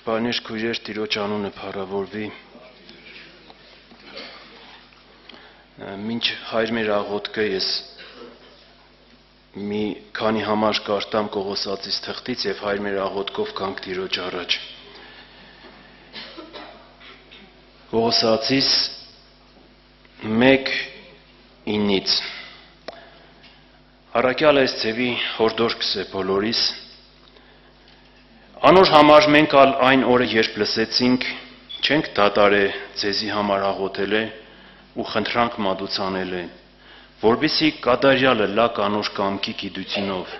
Եղբայրներ, քույրեր, Տիրոջ անունը փառավորվի։ Մինչ հայր մեր աղոթքը ես մի քանի համար կարտամ Կողոսացիս թղթից եւ հայր մեր աղոթքով կանք Տիրոջ առաջ։ Կողոսացիս 1:9 Առաքյալ այս ձևի հորդորքս է բոլորիս։ Անոր համար մենք ալ այն օրը երբ լսեցինք, չենք դատարե ձեզի համար աղոթելե ու խնդրանք մատուցանելե, որբիսի կատարյալը լակ անոր կամքի գիտությունով,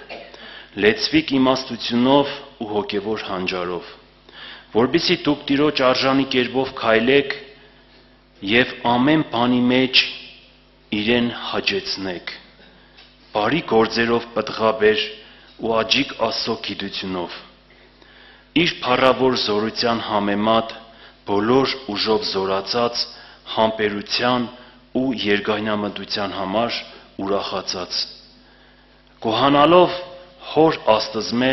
լեցվիկ իմաստությունով ու հոգևոր հանջարով, որբիսի դուք Տիրոջ արժանի կերպով քայլեք եւ ամեն բանի մեջ իրեն հաճեցնեք, բարի գործերով պտղաբեր ու աջիկ Աստծո գիտությունով, իր փառավոր զորության համեմատ բոլոր ուժով զորացած համբերության ու երկայնամտության համար ուրախացած, գոհանալով հոր Աստծմե,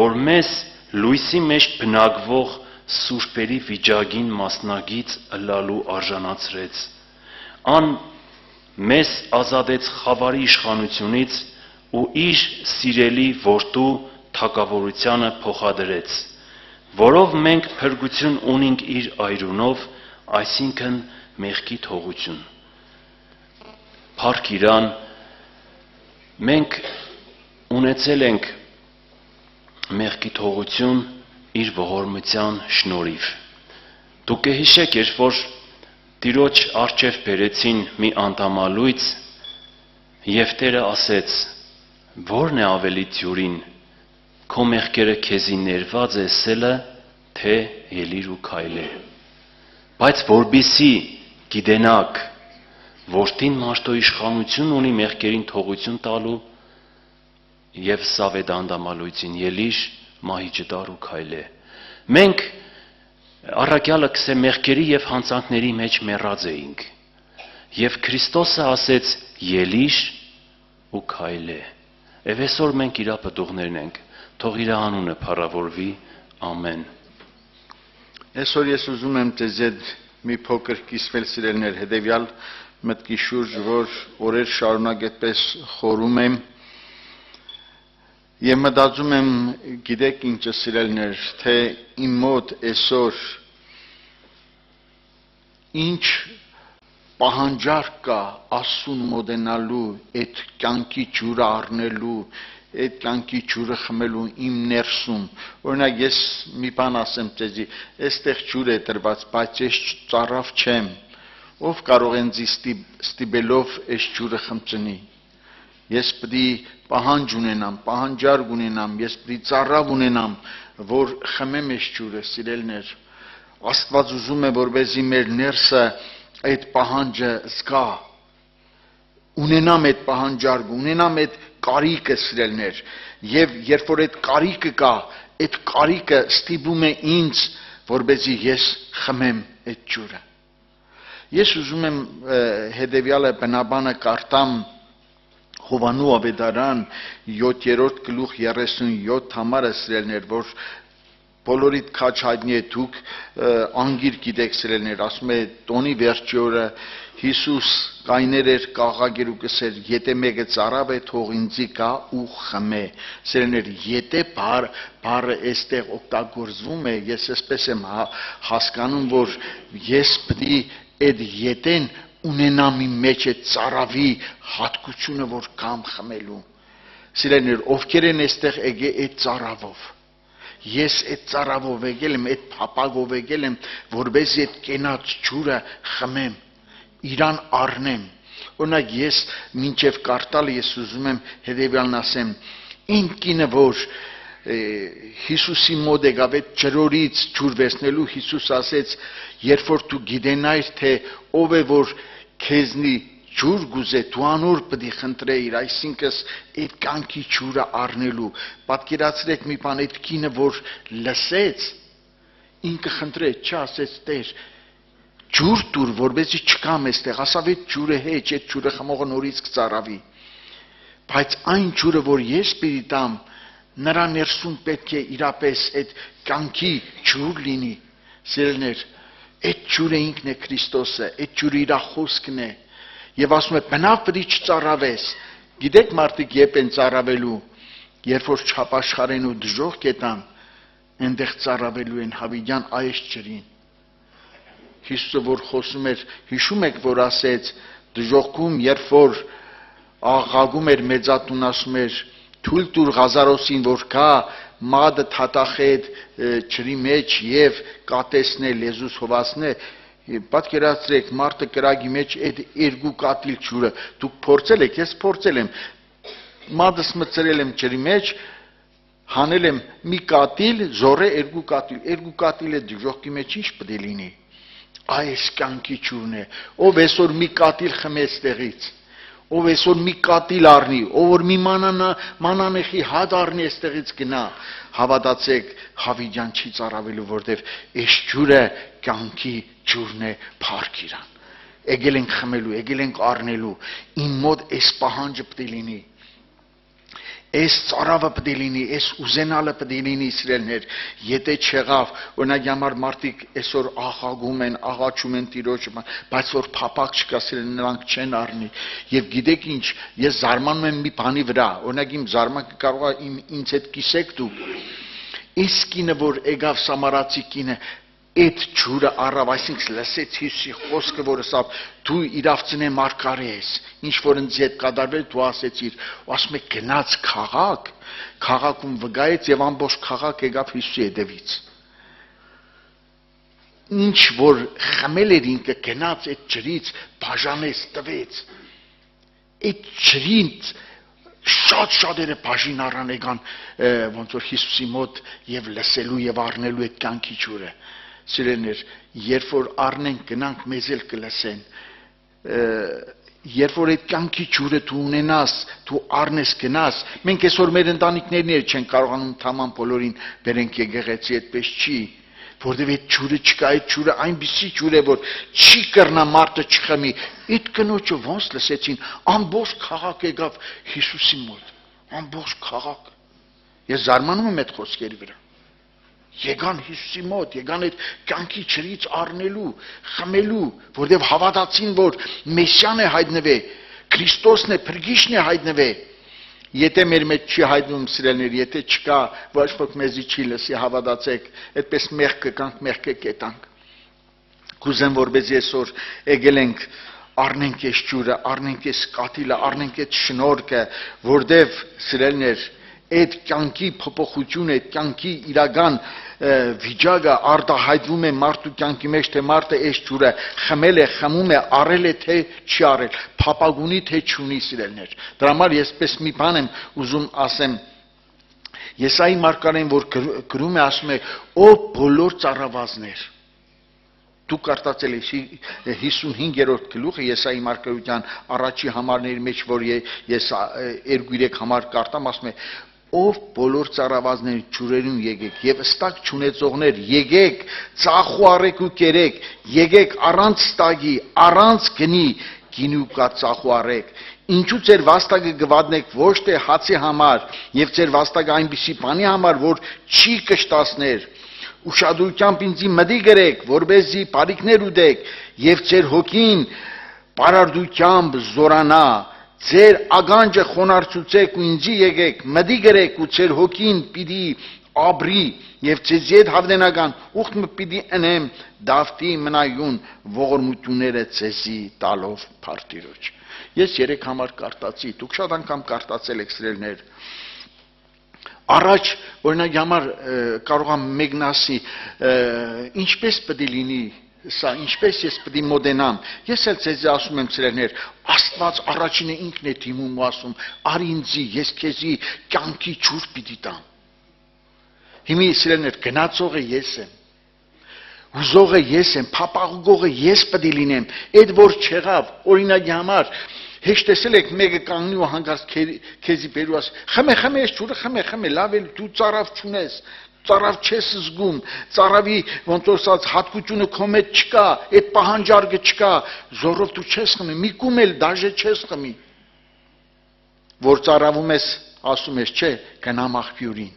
որ մեզ լույսի մեջ բնակվող սուրբերի վիճակին մասնագից ըլլալու արժանացրեց, ան մեզ ազատեց խավարի իշխանությունից ու իր սիրելի որդու թագավորությանը փոխադրեց, որով մենք փրկություն ունենք իր այրունով, այսինքն մեղքի թողություն։ Փառք Իրան, մենք ունեցել ենք մեղքի թողություն իր ողորմության շնորհիվ։ Դուք կհիշեք, երբ որ Տիրոջ առջև բերեցին մի անդամալույց, եւ Տերը ասեց. «Ո՞րն է ավելի թյուրին, քո մեղքերը քեզի ներված է սելը, թե ելիր ու քայլե»։ Բայց որբիսի գիտենաք, որդին Մաշտո իշխանություն ունի մեղքերին թողություն տալու, եւ սավ է դանդամալույցին ելիր, մահի ճտար ու քայլե։ Մենք առաքյալը կսե մեղքերի եւ հանցանքների մեջ մեռած էինք, եւ Քրիստոսը ասեց ելիր ու քայլե։ Եվ այսօր մենք իր պտուղներն ենք, թող իր անունը փառավորվի, ամեն։ Այսօր ես ուզում եմ ձեզ հետ մի փոքր կիսվել սիրելիներ հետևյալ մտքի շուրջ, որ օրեր շարունակ այդպես խորում եմ եւ մտածում եմ, գիտեք ինչ սիրելիներ, թե իմ մոտ այսօր ինչ պահանջարկ կա Աստծուն մոտենալու, այդ կյանքի ջուրը առնելու, այդ կյանքի ջուրը խմելու իմ ներսում։ Օրինակ ես մի բան ասեմ ձեզի, այստեղ ջուր է տրված, բայց ես ծառավ չեմ։ Ով կարող է ինձ ստիպելով այս ջուրը խմծնի։ Ես պետք է պահանջ ունենամ, պահանջարկ ունենամ, ես պետք է ծառավ ունենամ, որ խմեմ այս ջուրը, սիրելիներ։ Աստված ուզում է, որպեսզի մեր ներսը այդ պահանջը զգա, ունենամ այդ պահանջարկը, ունենամ այդ կարիքը սիրելիներ, եւ երբ որ այդ կարիքը կա, այդ կարիքը ստիպում է ինձ, որպեսզի ես խմեմ այդ ջուրը։ Ես ուզում եմ հետևյալը բնաբանը կարդամ Հովանու ավետարան 7-րդ գլուխ 37 համարը սիրելիներ, որ բոլորիդ քաչ հայտնի է, դուք անգիր գիտեք սիրելիներ, ասում է տոնի վերջի օրը Հիսուս կայներ էր կաղագեր ու կսեր, եթե մեկը ծարավ է, թող ինձի գա ու խմե։ Սիրելիներ, եթե բառը այստեղ օգտագործվում է, ես այսպես եմ հասկանում, որ ես պետք է այդ ետեն ունենամ իմ մեջ այդ ծարավի հատկությունը, որ կամ խմելու։ Սիրելիներ, ովքեր են այստեղ եկել այդ ծարավով։ Ես այդ ծարավով եկել եմ, այդ փապագով եկել եմ, որպեսզի այդ կենաց ջուրը խմեմ, իրան առնեմ։ Օրինակ ես մինչև կարտալը ես ուզում եմ հետևյալն ասեմ, ինչ կինը որ Հիսուսի մոտ եկավ այդ ջրորից ջուր վերցնելու, Հիսուս ասեց, երբ որ դու գիտենայր, թե ով է որ քեզնի ջուր գուզե, դու անոր պետք է խնդրեիր, այսինքն այդ կյանքի ջուրը առնելու։ Պատկերացրեք մի բան, այդ կինը որ լսեց, ինքը խնդրեց, չասեց Տեր, ջուր տուր, որպեսզի չկամ այստեղ, ասավ այդ ջուրը հեչ, այդ ջուրը խմողը նորից կծարավի։ Բայց այն ջուրը, որ ես պիտի տամ, նրա ներսում պետք է իրապես այդ կյանքի ջուր լինի, սիրելիներ, այդ ջուրը ինքն է Քրիստոսը, այդ ջուրը իր խոսքն է, եւ ասում է բնավ պիտի չծառավես, գիտեք մարդիկ երբ են ծառավելու, երբ որ չապաշխարեն ու դժոխք կետան, այնտեղ ծառավելու են հավիդյան այս ջրին։ Հիսուսը որ խոսում էր, հիշում եք որ ասեց դժոխքում, երբ որ աղաղում էր մեծատուն, ասում էր թույլ տուր Ղազարոսին որ գա մադը թաթախեդ ջրի մեջ եւ կատեսնե լեզուս հովացնե, պատկերացրեք մարդը կրագի մեջ այդ երկու կատիլ ջուրը, դուք փորձել եք, ես փորձել եմ, մադս մցրել եմ ջրի մեջ, հանել եմ մի կատիլ, զորը երկու կատիլը դժոխքի մեջ ինչ պետք է լինի։ Այս կյանքի ջուրն է, ով այսօր մի կատիլ խմեց տեղից, ով այսօր մի կատիլ առնի, ով որ մի մանանեխի հատ առնի այստեղից գնա, հավատացեք, հավիդյան չի ծառավելու, որտեվ այս ջուրը կյանքի ջուրն է, փառք իրան։ Եկել ենք խմելու, եկել ենք առնելու, իմ մոտ այս պահանջը պետք է լինի։ Այս ծառավը պետք է լինի, այս ուզենալը պետք է լինի, սիրելիներ, եթե չեղավ, օրինակ համար մարդիկ այսօր աղաղում են, աղաչում են Տիրոջը, բայց որ փապակ չկա, սիրելիներ, նրանք չեն առնի։ Եվ գիտեք ինչ, ես զարմանում եմ մի բանի վրա, օրինակ իմ զարմանքը կարող է ինձ հետ կիսեք դուք։ Այս կինը, որ եկավ Սամարացի կինը, այդ ջուրը առավ, այսինքն լսեց Հիսուսի խոսքը, որ ասավ դու իրավցնե մարգարե ես, ինչ որ ինձ հետ կատարվել դու ասեցիր, ու ասում է գնաց քաղաք, քաղաքում վգայեց եւ ամբողջ քաղաք եկավ Հիսուսի հետևից։ Ինչ որ խմել էր ինքը գնաց այդ ջրից, բաժանեց, տվեց։ Այդ ջրից շատ-շատերը բաժին առան եկան ոնց որ Հիսուսի մոտ եւ լսելու եւ առնելու այդ կյանքի ջուրը։ Սիրելիներ, երբ որ առնենք գնանք մեզ էլ կլսեն, երբ որ այդ կյանքի ջուրը դու ունենաս, դու առնես գնաս, մենք այսօր մեր ընտանիքներն չեն կարողանում թաման բոլորին բերենք եկեղեցի, այդպես չի, որտեղ այդ ջուրը չկա, այդ ջուրը այնպիսի ջուր է, որ չի կրնա մարդը չխմի։ Այդ կնոջը ոնց լսեցին, ամբողջ քաղաք եկավ Հիսուսի մոտ, ամբողջ քաղաք։ Ես զարմանում եմ այդ խոսքերի վրա։ Եկան Հիսուսի մոտ, եկան այդ կյանքի ջրից առնելու, խմելու, որտեղ հավատացին, որ Մեսիան է հայտնվե, Քրիստոսն է, Փրկիչն է հայտնվե։ Եթե մեր մեջ չի հայտնվում, սիրելիներ, եթե չկա, ոչ ոք մեզի չի լսի, հավատացեք, այդպես մեղքը կանք, մեղքը կետանք։ Կուզեմ, որպես այսօր եկել ենք, առնենք այս ջուրը, առնենք այս կաթիլը, առնենք այդ շնորհքը, որտեղ սիրելիներ, այդ կյանքի փոփոխությունը, այդ կյանքի իրական վիճակը արտահայտվում է մարդու կյանքի մեջ, թե մարդը այս ջուրը խմել է, խմում է, առել է, թե չի առել, փապագունի թե չունի, սիրելիներ։ Դրա համար ես պես մի բան եմ ուզում ասեմ, Եսայի մարգարեն, որ գրում է, ասում է, ով բոլոր ծառավազներ, դուք արտացել եք 55-րդ գլուխը Եսայի մարգարության առաջի համարների մեջ, որ ես 2-3 համար կարտամ, ասում է, ով բոլոր ծառավազների ջուրերուն եկեք եւ ստակ չունեցողներ եկեք ծախու առեք ու կերեք եկեք առանց ստագի առանց գնի գինու կա ծախու առեք ինչու ձեր վաստակը գվատնեք ոչ թե հացի համար եւ ձեր վաստակը այնպիսի բանի համար որ չի կշտացներ ուշադրությամբ ինձի մտի գրեք որբեսզի բարիքներ ուտեք եւ ձեր հոգին բարարդությամբ զորանա Ձեր ագանջը խոնարհացուցեք ու ինձի եկեք, մտի գրեք ու ձեր հոգին պիտի ապրի եւ ձեզ հետ հավնենական ուխտը պիտի ընեմ Դավթի մնայուն ողորմությունները ձեզի տալով Փարթիրոջ։ Ես 3 համար կարտացի, դուք շատ անգամ կարտացել եք սիրելներ։ Առաջ օրինակ համար կարող եմ մեկնասի ինչպես պետք է լինի Սա ինչպես ես պետք է մոդենամ, ես էլ ձեզ ասում եմ սիրելիներ, Աստված առաջինը ինքն է դիմում ու ասում, արի ինձի, ես քեզի կյանքի ջուր պիտի տամ։ Հիմա սիրելիներ, գնացողը ես եմ, ուզողը ես եմ, փապաղուգողը ես պետք է լինեմ, այդ որ չեղավ, օրինակի համար, հեշտ տեսել եք մեկը կանգնի ու հանկարծ քեզի բերու ասի, խմե այս ջուրը, խմե, լավ էլ դու ծարավ չունես, ծարավ չես զգում, ծարավի ոնց որ ասած հատկությունը քո մեջ չկա, այդ պահանջարկը չկա, զորով դու չես խմի, մի կում էլ դաժե չես խմի։ Որ ծարավում ես, ասում ես, չէ, գնամ աղբյուրին։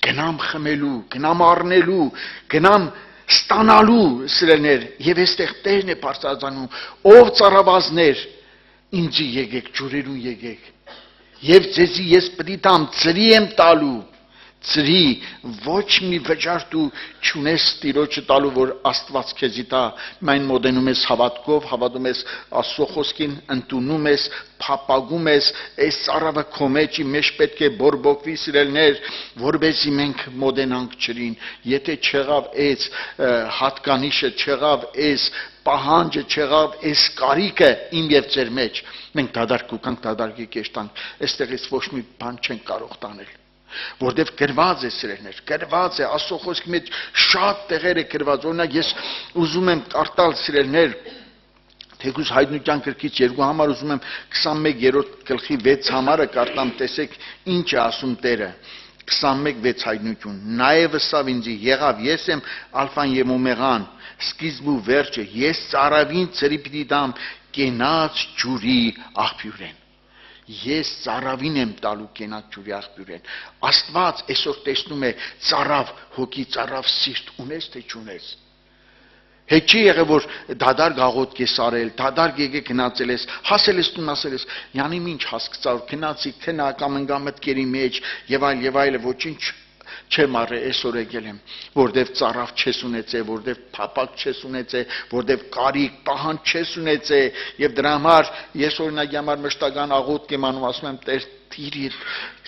գնամ խմելու, գնամ առնելու, գնամ ստանալու սիրելներ, եւ այստեղ Տերն է բարձրացնում, ով ծառավազներ, ինձի եկեք, ջուրերուն եկեք, եւ ձեզի ես պիտի տամ, ծրի եմ տալու, ծրի, ոչ մի վճար դու չունես Տիրոջը տալու, որ Աստված քեզի տա, մայն մոդենում ես հավատքով, հավատում ես Աստծո խոսքին, ընդունում ես, փապագում ես, այս ծառավը քո մեջ պետք է բորբոքվի սիրելներ, որբեսի մենք մոդենանք ջրին, եթե չեղավ այս հատկանիշը, չեղավ այս պահանջը, չեղավ այս կարիքը իմ եւ ձեր մեջ, մենք դադար կուկանք, դադար կեշտանք, այստեղից ոչ մի բան չենք կարող տանել, որտեվ գրված է սիրելներ, գրված է Աստծո խոսքի մեջ շատ տեղեր է գրված, օրինակ ես ուզում եմ կարդալ սիրելներ, թեկուզ հայտնության գրքից երկու համար ուզում եմ 21-րդ գլխի 6 համարը կարդամ, տեսեք ինչ է ասում Տերը, 21-6 հայտնություն, նաև ըսավ ինձի, եղավ ես եմ ալֆան եւ օմեգան, սկիզբը ու վերջը, ես ծառավին ծրի պիտի տամ կենաց ջուրի աղբյուրեն, ես ծառավին եմ տալու կենաց ջուրի աղբյուրեն, Աստված այսօր տեսնում է ծառավ հոգի, ծառավ սիրտ, ունես թե չունես, հետ չի եղել, որ դադար գաղոտ կես արել, դադար գեգե գնացել ես, հասել ես տուն ասել ես, յանում ինչ հասկծար, գնացի, քնա կամ ընգամտկերի մեջ, եւ այլ, ոչինչ չեմ արել, այսօր եկել եմ, որտեվ ծառավ չես ունեցել, որտեվ փապակ չես ունեցել, որտեվ կարիք, պահանջ չես ունեցել, եւ դրա համար ես օրինակի համար մշտական աղոթք եմ անում, ասում եմ Տեր Տիրի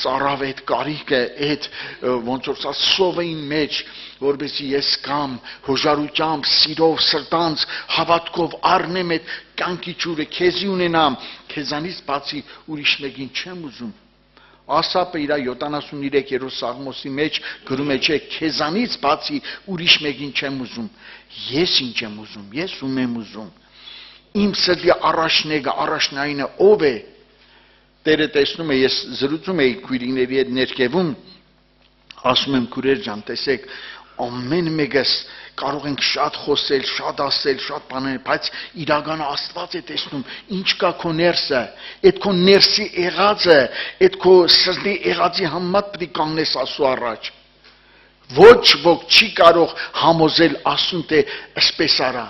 ծառավ այդ կարիքը, այդ ոնց որ սա սովեին մեջ, որովհետեւ ես կամ հոժարությամբ, սիրով, սրտանց, հավատքով առնեմ այդ կյանքի ջուրը, քեզի ունենամ, քեզանից բացի ուրիշ մեկին չեմ ուզում։ Ասապը իր 73-րդ սաղմոսի մեջ գրում է, չէ, քեզանից բացի ուրիշ մեկին չեմ ուզում, ես ինչ եմ ուզում, ես ում եմ ուզում, իմ սրտի առաջնայինը ով է, Տերը տեսնում է, ես զրուցում էի քույրիկների հետ ներքևում, ասում եմ քուրեր ջան, տեսեք, ամեն մեկս կարող ենք շատ խոսել, շատ ասել, շատ բաներ, բայց իրականը Աստված է տեսնում, ինչ կա քո ներսը, այդ քո ներսի եղածը, այդ քո սրտի եղածի համեմատ պետք է կանգնես Աստծո առաջ։ Ոչ ոք չի կարող համոզել ասում թե այսպես արա։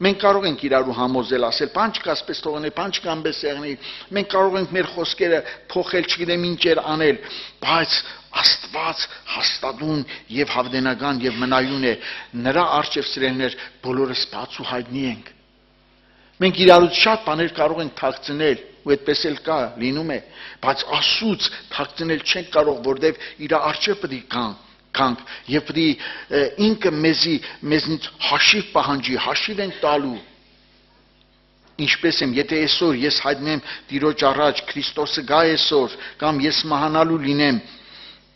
Մենք կարող ենք իրարու համոզել, ասել, բան չկա, ասպես թողնել, բան չկա, ամպես եղնի, մենք կարող ենք մեր խոսքերը փոխել, չգիտեմ ինչեր անել, բայց Աստված հաստատուն եւ հավդենական եւ մնայուն է, նրա առջև սիրելիներ բոլորս բաց ու հայտնի ենք։ Մենք իրարուց շատ բաներ կարող ենք թաքցնել, ու այդպես էլ կա, լինում է, բայց Աստծուց թաքցնել չենք կարող, որտեվ իր առջև պետք է կանք եւ պետք է ինքը մեզնից հաշիվ պահանջի, հաշիվ ենք տալու։ Ինչպես եմ, եթե այսօր ես հայտնեմ Տիրոջ առաջ, Քրիստոսը գա այսօր, կամ ես մահանալու լինեմ,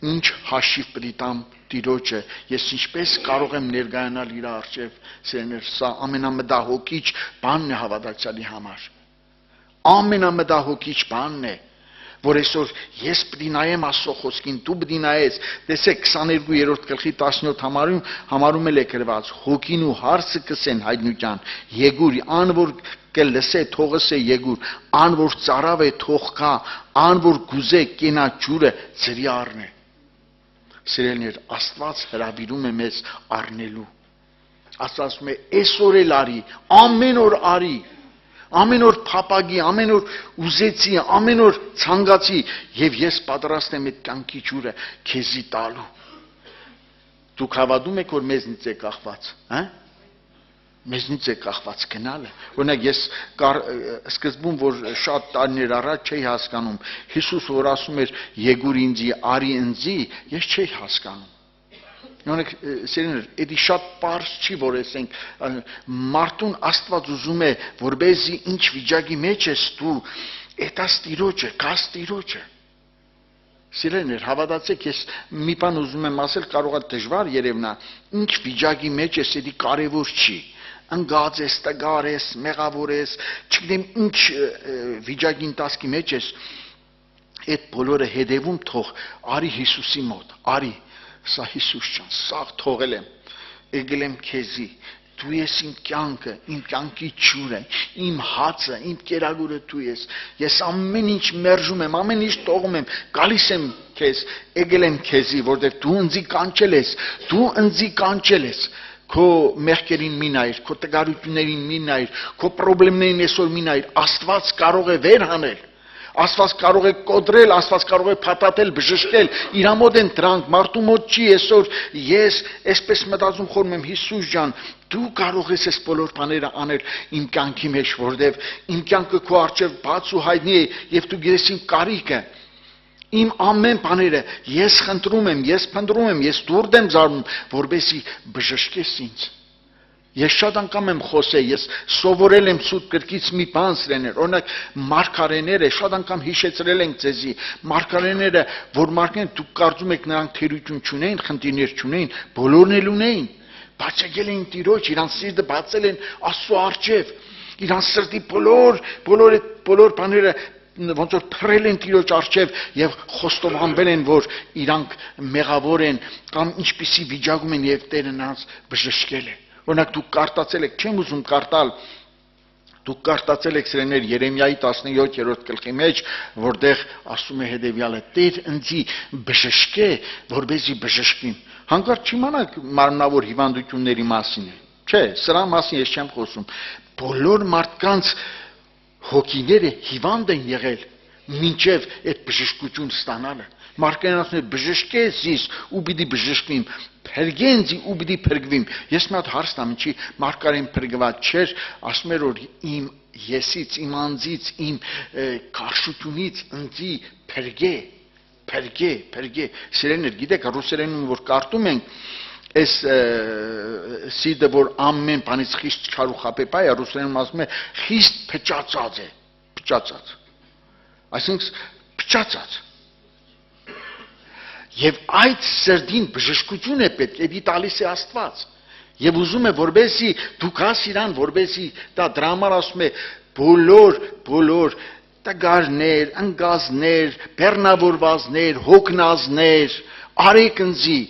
ինչ հաշիվ պետք է տամ Տիրոջը, ես ինչպես կարող եմ ներկայանալ իր առջև, սերներ, սա ամենամտահոգիչ բանն է հավատացյալի համար։ Ամենամտահոգիչ բանն է, որ այսօր ես պետք է նայեմ Աստծո խոսքին, դու պետք է նայես, տեսեք 22-րդ գլխի 17 համարում էլ է գրված, հոգին ու հարցը կսեն հայտնության, եկուր, ան որ կլսե թողս է եկուր, ան որ ծարավ է թող կա, ան որ գուզե կենա ջուրը ծրի առնե։ Սիրելիներ, Աստված հրավիրում է մեզ առնելու։ Աստված ասում է, այսօր էլ արի, ամեն օր արի, ամեն օր փապագի, ամեն օր ուզեցի, ամեն օր ցանկացի, եւ ես պատրաստ եմ այդ կյանքի ջուրը քեզի տալու։ Դուք հավատում եք, որ մեզնից է կախված, հա? Մեզնից է կախված գնալը։ Օրինակ ես սկզբում, որ շատ տարիներ առաջ չէի հասկանում, Հիսուս որ ասում էր եկուր ինձի, արի ինձի, ես չէի հասկանում։ Օրինակ, սիրելիներ, դա շատ պարզ չի, որ ասենք մարդուն Աստված ուզում է, որբեսի ինչ վիճակի մեջ ես դու, դա Տիրոջը, գաս Տիրոջը։ Սիրելիներ, հավատացեք, ես մի բան ուզում եմ ասել, կարող է դժվար երևնա, ինչ վիճակի մեջ ես, դա կարևոր չի։ Ընկած ես, տգար ես, մեղավոր ես, չգիտեմ ինչ վիճակի ընթացքի մեջ ես, այդ բոլորը հետևում թող, արի Հիսուսի մոտ, արի, սա Հիսուս ջան, սա թողել եմ, եկել եմ քեզի, դու ես իմ կյանքը, իմ կյանքի ջուրը, իմ հացը, իմ կերակուրը դու ես ամեն ինչ մերժում եմ, ամեն ինչ թողում եմ, գալիս եմ քեզ, եկել եմ քեզի, որտեղ դու ինձի կանչել ես, քո մեղքերին մի նայր, քո տգարություններին մի նայր, քո խնդիրներին այսօր մի նայր, Աստված կարող է վեր հանել, Աստված կարող է կոտրել, Աստված կարող է փաթաթել, բժշկել, իր մոտ են դրանք, մարդու մոտ չի այսօր ես այսպես մտածում խորում եմ Հիսուս ջան, դու կարող ես այս բոլոր բաները անել իմ կյանքի մեջ, որտեղ իմ կյանքը քո առջև բաց ու հայտնի է եւ դու գիտես իմ կարիքը Իմ ամեն բաները ես խնդրում եմ, ես փնտրում եմ, ես դուրս եմ զարմում, որպեսզի բժշկես ինձ։ Ես շատ անգամ եմ խոսել, ես սովորել եմ սուտ գրքից մի բան սրեներ, օրինակ մարգարեները շատ անգամ հիշեցրել են ձեզի, մարգարեները, որ մարդիկ դուք կարծում եք նրանք թերություն չունեին, խնդիրներ չունեին, բոլորն էլ ունեին, բայց եկել էին Տիրոջ, իրանց սիրտը բացել են Աստծո առջև, իրանց սրտի բոլոր բաները ոնց որ թռել են Տիրոջ առջև եւ խոստովանվել են, որ իրանք մեղավոր են կամ ինչպիսի վիճակում են եւ Տերը նրանց բժշկել է։ Օրինակ դուք կարտացել եք, չեմ ուզում կարտալ, դուք կարտացել եք սրեներ Երեմիայի 17-րդ գլխի մեջ, որտեղ ասում է հետեւյալը. Տեր ինձի բժշկե, որպեսզի բժշկվեմ։ Հանկարծ չիմանաք մարմնավոր հիվանդությունների մասին։ Չէ, սրա մասին ես չեմ խոսում։ Բոլոր մարդկանց հոգիները հիվանդ են եղել մինչև այդ բժշկություն ստանալը։ Մարգարեն ասում է բժշկես ինձ ու պիտի բժշկվեմ, փրկենց ու պիտի փրկվեմ։ Ես մի հատ հարց տամ, ինչի մարգարեն փրկված չէր, ասում էր որ իմ եսից, իմ անձից, իմ քարշությունից ինձի փրկե։ Սիրելիներ, գիտեք ռուսերենում որ կարդում ենք Այս սիդը որ ամեն բանից խիստ չարուխապեպա է, ռուսերենում ասում է խիստ փճացած է, փճացած։ Այսինքն փճացած։ Եվ այդ սրտին բժշկություն է պետք, էդի տալիս է Աստված։ Եվ ուզում է որպեսզի դու գաս իրան, որպեսզի դա դրա համար ասում է բոլոր տգարներ, ընկազներ, բեռնավորվածներ, հոգնածներ, արեք ինձի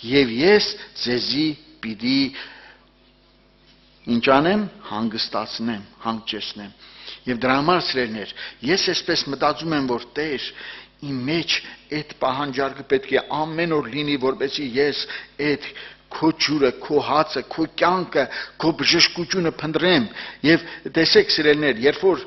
Եվ ես ձեզի պիտի ինչ անեմ, հանգստացնեմ, հանգչեցնեմ։ Եվ դրա համար սիրելիներ, ես այսպես մտածում եմ, որ Տեր իմ մեջ այդ պահանջարկը պետք է ամեն օր լինի, որպեսզի ես այդ քո ջուրը, քո հացը, քո կյանքը, քո բժշկությունը փնտրեմ։ Եվ տեսեք սիրելիներ, երբ որ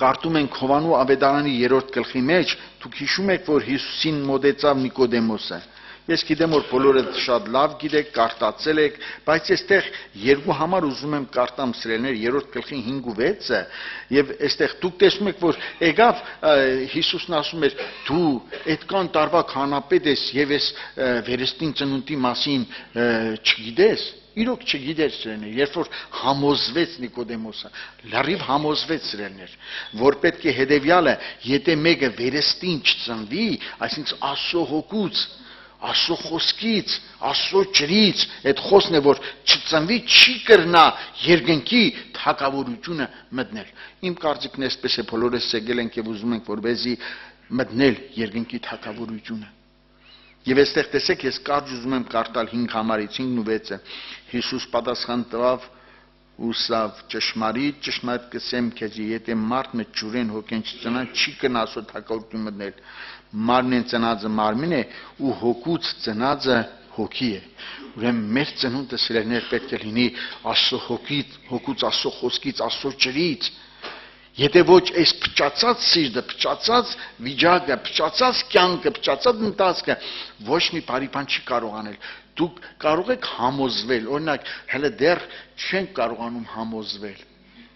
կարդում ենք Հովանու Ավետարանի 3-րդ գլխի մեջ, դուք հիշում եք, որ Հիսուսին մոտեցավ Նիկոդեմոսը։ Ես գիտեմ, որ բոլորդ շատ լավ գիտեք, կարտացել եք, բայց այստեղ երկու համար ուզում եմ կարտամ սրելներ 3-րդ գլխի 5 ու 6-ը, եւ այստեղ դուք տեսնում եք, որ եկավ Հիսուսն ասում էր, դու այդքան տարվա քահանապետ ես եւ ես վերստին ծնունդի մասին չգիտես։ Իրոք չգիտեր սրելներ, երբ որ համոզվեց Նիկոդեմոսը, լրիվ համոզվեց սրելներ, որ պետք է հետեւյալը, եթե մեկը վերստին չծնվի, այսինքն Աստծո հոգուց Աստծո խոսքից, Աստծո ջրից, այդ խոսքն է, որ չծնվի, չի կրնա երկնքի թագավորությունը մտնել։ Իմ կարծիքն էսպես է, բոլորս եկել ենք եւ ուզում ենք որպեսզի մտնել երկնքի թագավորությունը։ Եվ այստեղ տեսեք, ես կարճ ուզում եմ կարդալ 5 համարից 5-ն ու 6-ը։ Հիսուս պատասխան տվավ Ուսավ ճշմարիտ կսեմ քեզի, եթե մարդը ջուրեն հոգեն չծնա, չի կնա Աստծո թագավորություն մտնել։ Մարմինն ծնածը մարմին է ու հոգուց ծնածը հոգի է։ Ուրեմն մեր ծնունդը սիրելիներ պետք է լինի Աստծո հոգուց, Աստծո խոսքից, Աստծո ջրից։ Եթե ոչ այս փճացած սիրտը, փճացած վիճակը, փճացած կյանքը, փճացած ընթացքը ոչ մի բարի բան չի կարող անել։ Դուք կարող եք համոզվել, օրինակ, հələ դեռ չենք կարողանում համոզվել։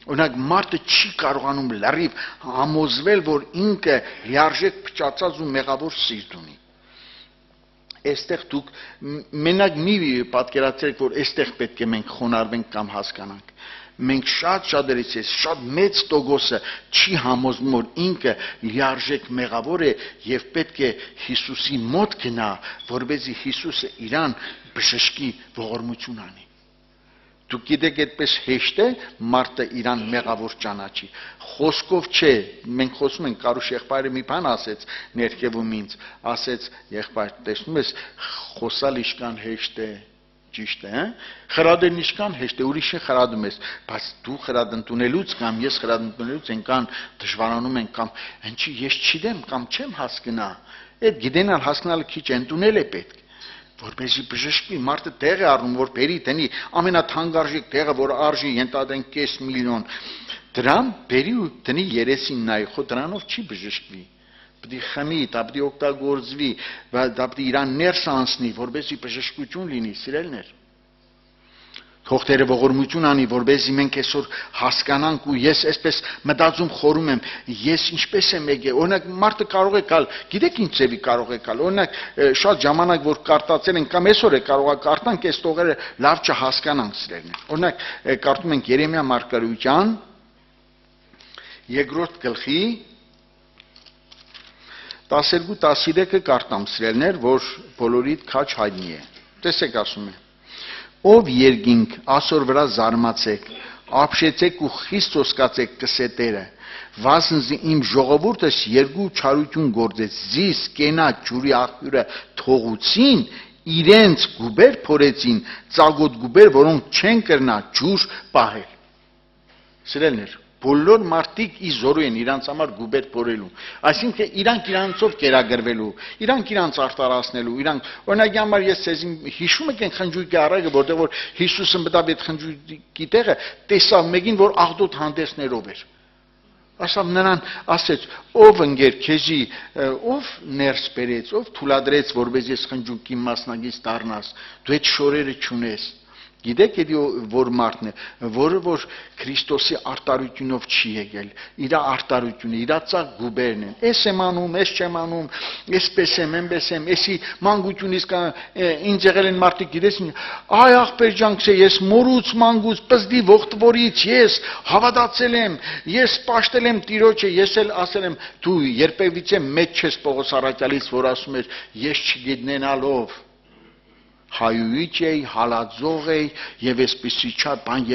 Օրինակ, մարդը չի կարողանում լրիվ համոզվել, որ ինքը լիարժեք փճացած ու մեղավոր սիրտ ունի։ Այստեղ դուք մենակ մի պատկերացրեք, որ այստեղ պետք է մենք խոնարհվենք կամ հասկանանք։ Մենք շատերից ես շատ մեծ տոկոսը չի համոզվում, որ ինքը լիարժեք մեղավոր է եւ պետք է Հիսուսի մոտ գնա, որպեսզի Հիսուսը իրան բժշկի, ողորմություն անի։ Դուք գիտեք, այդպես հեշտ է մարդը իրան մեղավոր ճանաչի։ Խոսքով չէ, մենք խոսում ենք, Կարուշ եղբայրը մի բան ասեց ներքևում ինձ, ասեց եղբայր, տեսնում ես, խոսալ իշքան հեշտ է, ճիշտ է, խրադեն իշքան հեշտ է, ուրիշը խրադում ես, բայց դու խրադ ընդունելուց կամ ես խրադ ընդունելուց ենքան դժվարանում են կամ ինչի ես չգիտեմ կամ չեմ հասկնա, այդ գիտենալ հասկանալը քիչ ընդունել է պետք, որպեսզի բժշկվի, մարդը տեղ է առնում, որ բերի տնի ամենաթանկարժեք տեղը, որ արժի ենթադրենք 5 միլիոն, դրան բերի ու տնի երեսին նայ, խո դրանով չի բժշկվի։ Պետք է խմի, դա պետք է օգտագործվի, դա պետք է իրան ներս անցնի, որպեսզի բժշկություն լինի, սիրելիներ։ Թողտերը ողորմություն անի, որպեսզի մենք այսօր հասկանանք ու ես այսպես մտածում խորում եմ, ես ինչպես եմ եկել, օրինակ մարդը կարող է գալ, գիտեք ինչ ձևի կարող է գալ, օրինակ շատ ժամանակ որ կարտացել ենք կամ այսօր է կարող է կարտանք, այս տողերը լավ չհասկանանք, սիրելիներ։ Օրինակ կարդում ենք Երեմիա մարգարեության 2-րդ գլխի 12-13-ը կարտամ, սիրելիներ, որ բոլորիդ քաչ հայտնի է։ Տեսեք ասում է. Ով երկինք ասոր վրա զարմացեք, ապշեցեք ու խիստ ոսկացեք կսետերը, վասնզի իմ ժողովուրդս երկու չարություն գործեց, զիս կենա ջուրի աղբյուրը թողուցին, իրենց գուբեր փորեցին, ծագոտ գուբեր, որոնք չեն կրնա ջուր պահել։ Սիրելիներ, բոլոր մարդիկ իզորու են իրանց համար գուբեր փորելու, այսինքն իրանք իրանցով կերակրվելու, իրանք իրանց արտարացնելու, իրանք օրինակի համար ես ցեզ հիշում եք այն խնջույքի առակը, որտեղ որ Հիսուսը մտավ այդ խնջույքի տեղը, տեսավ մեկին, որ աղդոտ հանդեսներով էր։ Ասավ նրան, ասեց, ով ընկեր քեզի, ով ներս բերեց, ով թույլատրեց, որպես ես խնջույքի մասնակից դառնաս, դու այդ շորերը չունես։ Գիտեք որ մարդն է, որը որ Քրիստոսի արտարությունով չի եկել, իր արտարությունը, իր ծակ գուբերն են, ես եմ անում, ես չեմ անում, այսպես եմ, այնպես եմ, էսի մանկությունից ինձ եղել են մարդիկ, գիտես, այ աղբեր ջանք, ես մորուց մանկուց, պզդի ողտվորից, ես հավատացել եմ, ես պաշտել եմ Տիրոջը, ես էլ ասել եմ, դու երբևիցե մեծ չես Պողոս առաքյալից, որ ասում էր, ես չգիտնենալով հայույց էի, հալածող էի եւ այսպեսի չար բան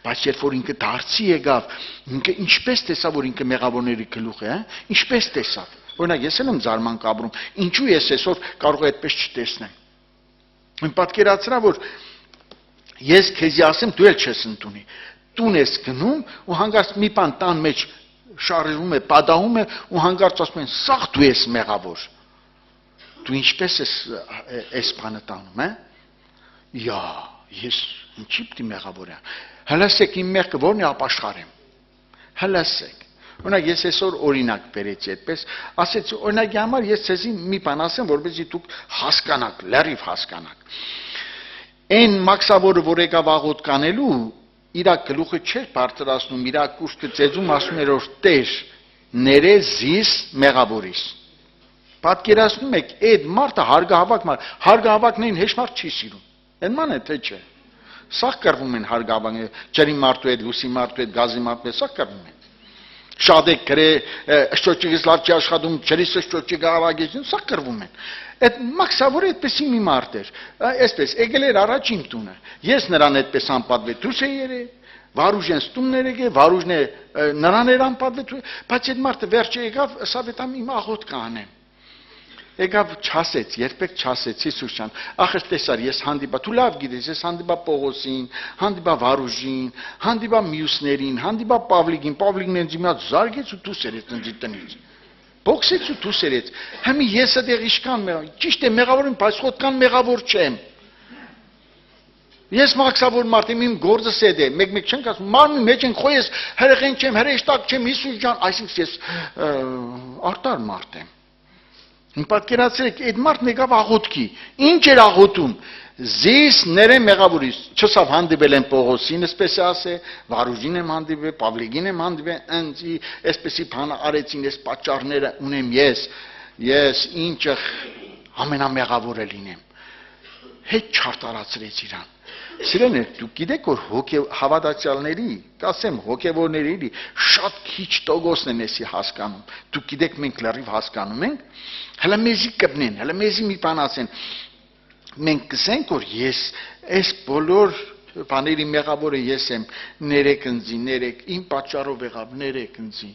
բայց երբ որ ինքը դարձի եկավ, ինքը ինչպես տեսավ որ ինքը մեղավորների գլուխ է, ինչպես տեսավ։ Օրինակ ես եմ զարմանք ապրում, ինչու ես այսօր կարող եմ այդպես չտեսնեմ։ Իմ պատկերացրա որ ես քեզի ասեմ դու էլ չես ընդունի։ Տուն ես գնում ու հանգարց մի բան տան մեջ շարժվում է, պատահում է ու հանգարց ասում են սաղ դու ես մեղավոր։ Դու ինչպես ես բանը տանում, Յա, ես ինչի պիտի մեղավոր եմ։ Հլասեք իմ մեղքը որն է ապաշխարեմ։ Հլասեք։ Օրինակ ես այսօր օրինակ բերեցի այդպես, ասեցի օրինակի համար ես ցեզի մի բան ասեմ, որպեսզի դուք հասկանաք, լրիվ հասկանաք։ Այն մաքսավորը, որ եկավ աղոտ կանելու, իր գլուխը չէր բարձրացնում, իր կուշտը ծեծում ասում էր որ Տեր, ներեզիս մեղավորիս։ Պատկերացնում եք, այդ մարդը հարգահավաքներին հեշտ մարդ չի սիրում։ Այնման է թե չէ։ Սաղ կռվում են հարգավանքը, ջրի մարդու հետ, լուսի մարդու հետ, գազի մարդու հետ, սաղ կռվում են։ Շատ է գրե, ըշտոճիկից լավ չի աշխատում, ջրից ըշտոճիկը ավագեցին, սաղ կռվում են։ Այդ մաքսավորը այդպեսի մի մարդ էր, այսպես, եկել էր առաջին տունը։ Ես նրան այդպես անպատվե դուրս էի երել, Վարուժեն ստումներ եկե, Վարուժն է նրան էր անպատվե, բայց այդ մարդը վերջը եկավ, ասավ էտամ իմ աղոտ կանեմ։ Եկավ չասեց, երբեք չասեց Հիսուս ջան, ախր տեսար ես հանդիպա, դու լավ գիտես, ես հանդիպա Պողոսին, հանդիպա Վարուժին, հանդիպա մյուսներին, հանդիպա Պավլիկին, Պավլիկն ինձ իմաց զարգեց ու դուրս երեց ինձ տնից։ Բոքսեց ու դուրս երեց։ Հիմա ես այդեղ իշքան մեղավոր, ճիշտ է մեղավոր եմ, բայց խոտքան մեղավոր չեմ։ Ես մաքսավոր մարդ եմ, իմ գործս էդ է, մեկ չենք ասում, մարմի մեջ են խոյես, հրեղեն չեմ, հրեշտակ չեմ, Հիսուս ջան, այսինքն ես արտար մարդ եմ։ Պատկերացրեք, այդ մարդն եկավ աղոթքի, ինչ էր աղոթում, զիս ները մեղավորիս, չսավ հանդիպել եմ Պողոսին, այսպես է ասե, Վարուժին եմ հանդիպել, Պավլիկին եմ հանդիպել, ընձի, այսպեսի բանը արեցին, այս պատճառները ունեմ ես ինչը ամենամեղավորը լինեմ, հետ չարտարացրեց իրան։ Սիրելիներ, դուք գիտեք որ հավատացյալների, կասեմ հոգևորների շատ քիչ տոկոսն են էսի հասկանում։ Դուք գիտեք մենք լրիվ հասկանում ենք, հələ մեզի կպնեն, հələ մեզի մի բան ասեն։ Մենք կսենք որ ես այս բոլոր բաների մեղավորը ես եմ, ներեք ընձի, ներեք, իմ պատճառով եղավ, ներեք ընձի։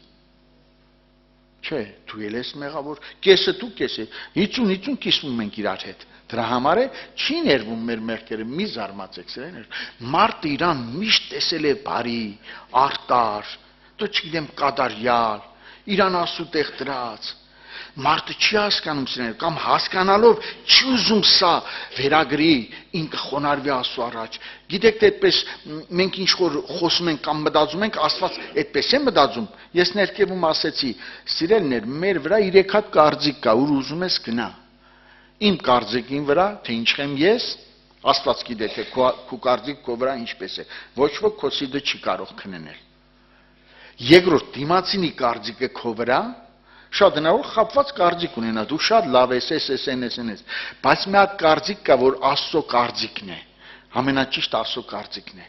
Չէ, դու ես մեղավոր, կեսը դու կեսը, 50-50 կիսվում ենք իրար հետ։ Դրա համար է չի ներվում մեր մեղքերը, մի զարմացեք սրաներ։ Մարդը իրան միշտ տեսել է բարի, արտար, դու չգիտեմ կատարյալ, իրան ասուտեղ դրած։ Մարդը չի հասկանում սրաներ, կամ հասկանալով չի ուզում սա վերագրի, ինքը խոնարհվի Աստծո առաջ։ Գիտեք թե այդպես մենք ինչ որ խոսում ենք կամ մտածում ենք, Աստված այդպես է մտածում։ Ես ներքևում ասեցի, սիրելիներ, մեր վրա 3 հատ կարծիք կա, ուր ուզում ես գնա։ Իմ կարծիքին վրա, թե ինչ եմ ես, Աստված գիտե թե քո կարծիք քո վրա ինչպես է։ Ոչ ոք քո սիդը չի կարող քննել։ Երկրորդ դիմացինի կարծիքը քո վրա շատ հնարավոր խապված կարծիք ունենա, դու շատ լավ ես, բայց մի հատ կարծիք կա, որ Աստծո կարծիքն է, ամենաճիշտ Աստծո կարծիքն է։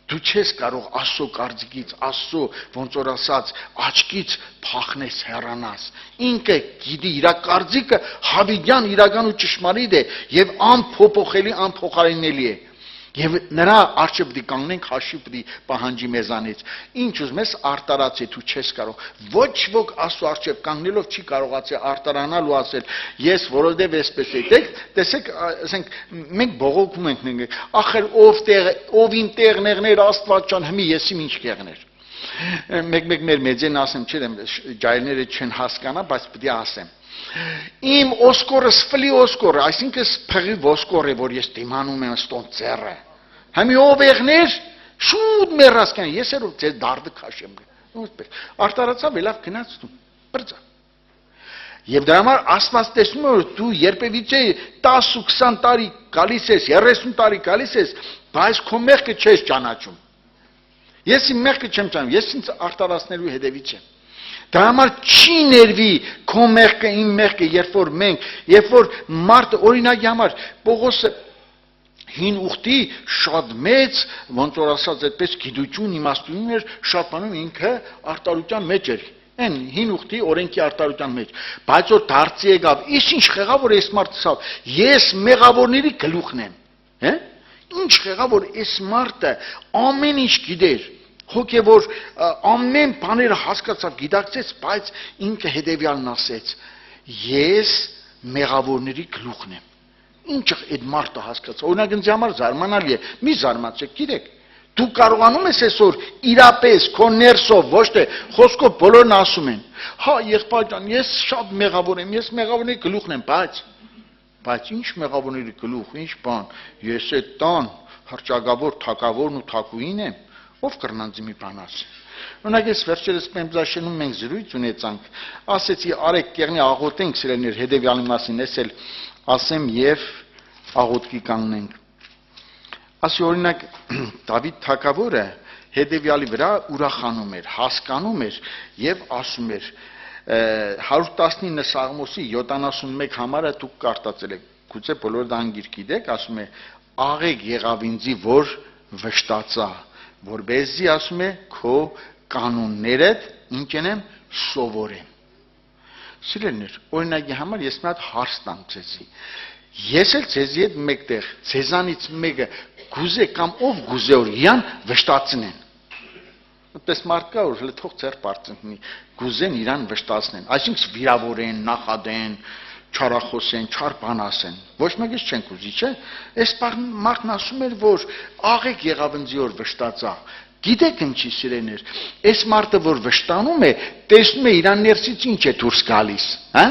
Դու չես կարող Աստծո կարծիքից, Աստծո ոնց որ ասած աչքից փախնես հեռանաս։ Ինքը գիտի իր կարծիքը հավիտյան իրական ու ճշմարիտ է եւ անփոփոխելի, անփոխարինելի է։ Եվ նրա արժե պիտի կանգնենք, հաշիվ պիտի պահանջի մեզանից։ Ինչ ուզում ես արտարացի, դու չես կարող։ Ոչ ոք Աստծո արժե կանգնելով չի կարողացել արտարանալ ու ասել, ես որովհետև այսպես է։ Տեսեք, ասենք մենք բողոքում ենք, ախր ով իմ տեղներներ Աստված ջան, հիմի ես իմ ինչ կեղներ։ Մեկ մեր մեծեն ասեմ, չէ, ջայլները չեն հասկանա, բայց պիտի ասեմ։ Իմ օսկորը սփլի օսկորը, այսինքն փղի ոսկոր է, որ ես դիմանում եմ ստոն ծերը։ Համի ով եղներ, շուտ մեռասկան, ես երբ ձեր դարդը քաշեմ։ Ոսպես արտարացավ, լավ գնաց դու, բրծա։ Եվ դրա համար Աստված տեսնում է, որ դու երբևիցե 10-20 տարի գալիս ես, 30 տարի գալիս ես, բայց քո մեղքը չես ճանաչում։ Ես իմ մեղքը չեմ ճանաչում, ես ինձ արտարացնելու հետևից եմ։ Դրա համար չի ներվի քո մեղքը, իմ մեղքը, երբ որ մարդը օրինակի համար Պողոսը հին ուխտի շատ մեծ, ոնց որ ասած այդպես գիտություն, իմաստություն էր, շատ բանում ինքը արտարության մեջ էր։ Այն հին ուխտի օրենքի արտարության մեջ։ Բայց որ դարձի եկավ, ինչ խեղավ որ այս մարդը ասավ, ես մեղավորների գլուխն եմ, հե՞։ Ինչ խեղավ որ այս մարդը ամեն ինչ գիտեր։ Հոգևոր ամեն բաները հասկացավ, գիտակցեց, բայց ինքը հետևյալն ասեց. ես մեղավորների գլուխն եմ։ Ինչ այդ մարդը հասկացավ։ Օրինակ ինձ համար զարմանալի է, մի զարմացեք, գիտեք, դու կարողանում ես այսօր իրապես քո ներսով, ոչ թե խոսքով բոլորն ասում են, հա եղբայր ջան, ես շատ մեղավոր եմ, ես մեղավորների գլուխն եմ, բայց ինչ մեղավորների գլուխ, ինչ բան, ես այդ տան հռչակավոր թակավորն ու թակուին եմ, ով կրնանձի մի բան ասի։ Օրինակ ես վերջերս Պեմբզաշենում մենք զրույց ունեցանք, ասեցի արեք կեղնի աղոթենք սիրելիներ հետևյալի մասին, ես էլ ասեմ եւ աղոթքի կանգնենք։ Ասի օրինակ Դավիթ թագավորը հետևյալի վրա ուրախանում էր, հասկանում էր եւ ասում էր 119 Սաղմոսի 71 համարը դուք կարտացել եք, գուցե բոլորը դա անգիր գիտեք, ասում է աղեք եղավ ինձի որ վշտացա, որբեսզի ասում է քո կանոններդ ինչ եմ սովորեմ։ Սիրելիներ, օրինակի համար ես մի հատ հարց տամ ձեզի։ Ես էլ ձեզի հետ մեկտեղ, ձեզանից մեկը գուզե կամ ով գուզե որ իրան վշտացնեն։ Այդպես մարդ կա որ հələ թող ծեր բարձնի, գուզեն իրան վշտացնեն, այսինքն վիրավորեն, նախադեն, չարախոսեն, չար բան ասեն։ Ոչ մեկից չեն կուզի, չէ՞։ Այս մարդն ասում էր որ աղեք եղավ ինձ որ վշտացա։ Գիտեք ինչի սիրելիներ, այս մարդը որ վշտանում է, տեսնում է իրան ներսից ինչ է դուրս գալիս, հա։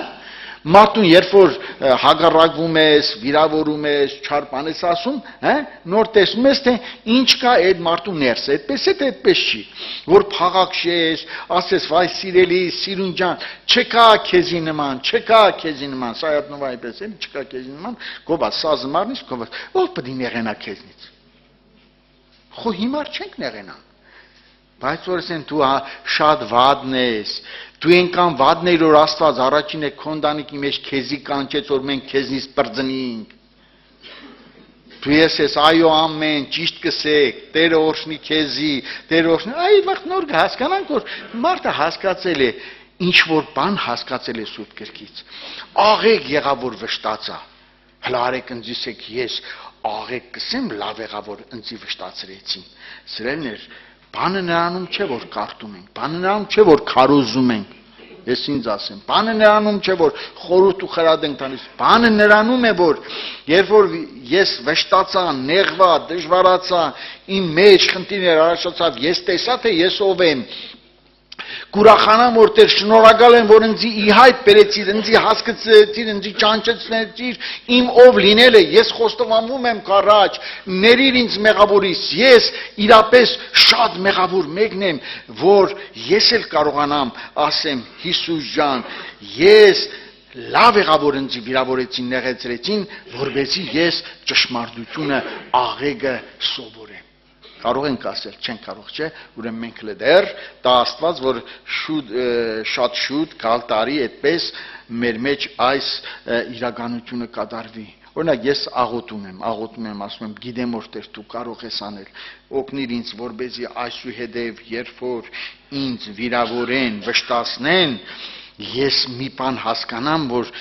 Մարդուն երբ որ հագարակվում ես, վիրավորում ես, չար բան ես ասում, հա, նոր տեսնում ես թե ինչ կա այդ մարդու ներսը, այդպես է թե այդպես չի, որ փաղաքշես, ասես վայ սիրելի, սիրուն ջան, չկա քեզի նման, սայատնովա այդպես է, չկա քեզի նման, գոբա սազը մարնից, գոբա, ով պետք է նեղենա քեզնից։ Խո հիմար չենք նեղենա։ Բայց որ ասեն դու շատ վադն ես, դու ենքան վադն էր որ Աստված առաջին է քոնդանիկի մեջ քեզի կանչեց որ մենք քեզնից բրձնենք։ Դու ես այո ամեն ճիշտ կսեք, Տերը օրհնի քեզի, Տերը օրհնի, այ վաղ նոր հասկանանք որ մարդը հասկացել է, ինչ որ բան հասկացել է Սուրբ Գրքից։ Աղեք եղավ որ վշտացա։ Հələ արեք ինձիսեք ես աղեք կսեմ լավ եղավ որ ինձի վշտացրեցին։ Սիրելիներ, բանը նրանում չէ որ կարդում ենք, բանը նրանում չէ որ քարոզում ենք, ես ինձ ասեմ, բանը նրանում չէ, որ խորհուրդ ու խրատ ենք տալիս, բանը նրանում է, որ երբ որ ես վշտացա, նեղվա, դժվարացա, իմ մեջ խնդիրներ առաջացավ, ես տեսա, թե ես ով եմ, կուրախանամ, որ Տեր շնորհակալ եմ, որ ինձ ի հայտ բերեցիր, ինձ հասկացրեցիր, ինձ ճանաչեցրեցիր, իմ ով լինելը, ես խոստովանվում եմ քառաջ, ներիր ինձ մեղավորից, ես իրապես շատ մեղավոր մեկն եմ, որ ես էլ կարողանամ ասեմ, Հիսուս ջան, ես լավ եղավ որ ինձ վիրավորեցին, նեղեցրեցին, որովհետեւ ես ճշմարտությունը աղեգը սովորեմ։ Կարող ենք ասել, չեն կարող, չէ՞, ուրեմն մենք լդեր, դա Աստված, որ շատ շուտ գալ տարի այդպես մեր մեջ այս իրականությունը կատարվի։ Օրինակ ես աղոթում եմ, ասում եմ, գիտեմ որ Տեր դու կարող ես անել, օգնիր ինձ, որպեսզի այսուհետև երբ որ ինձ վիրավորեն, վշտացնեն, ես մի բան հասկանամ, որ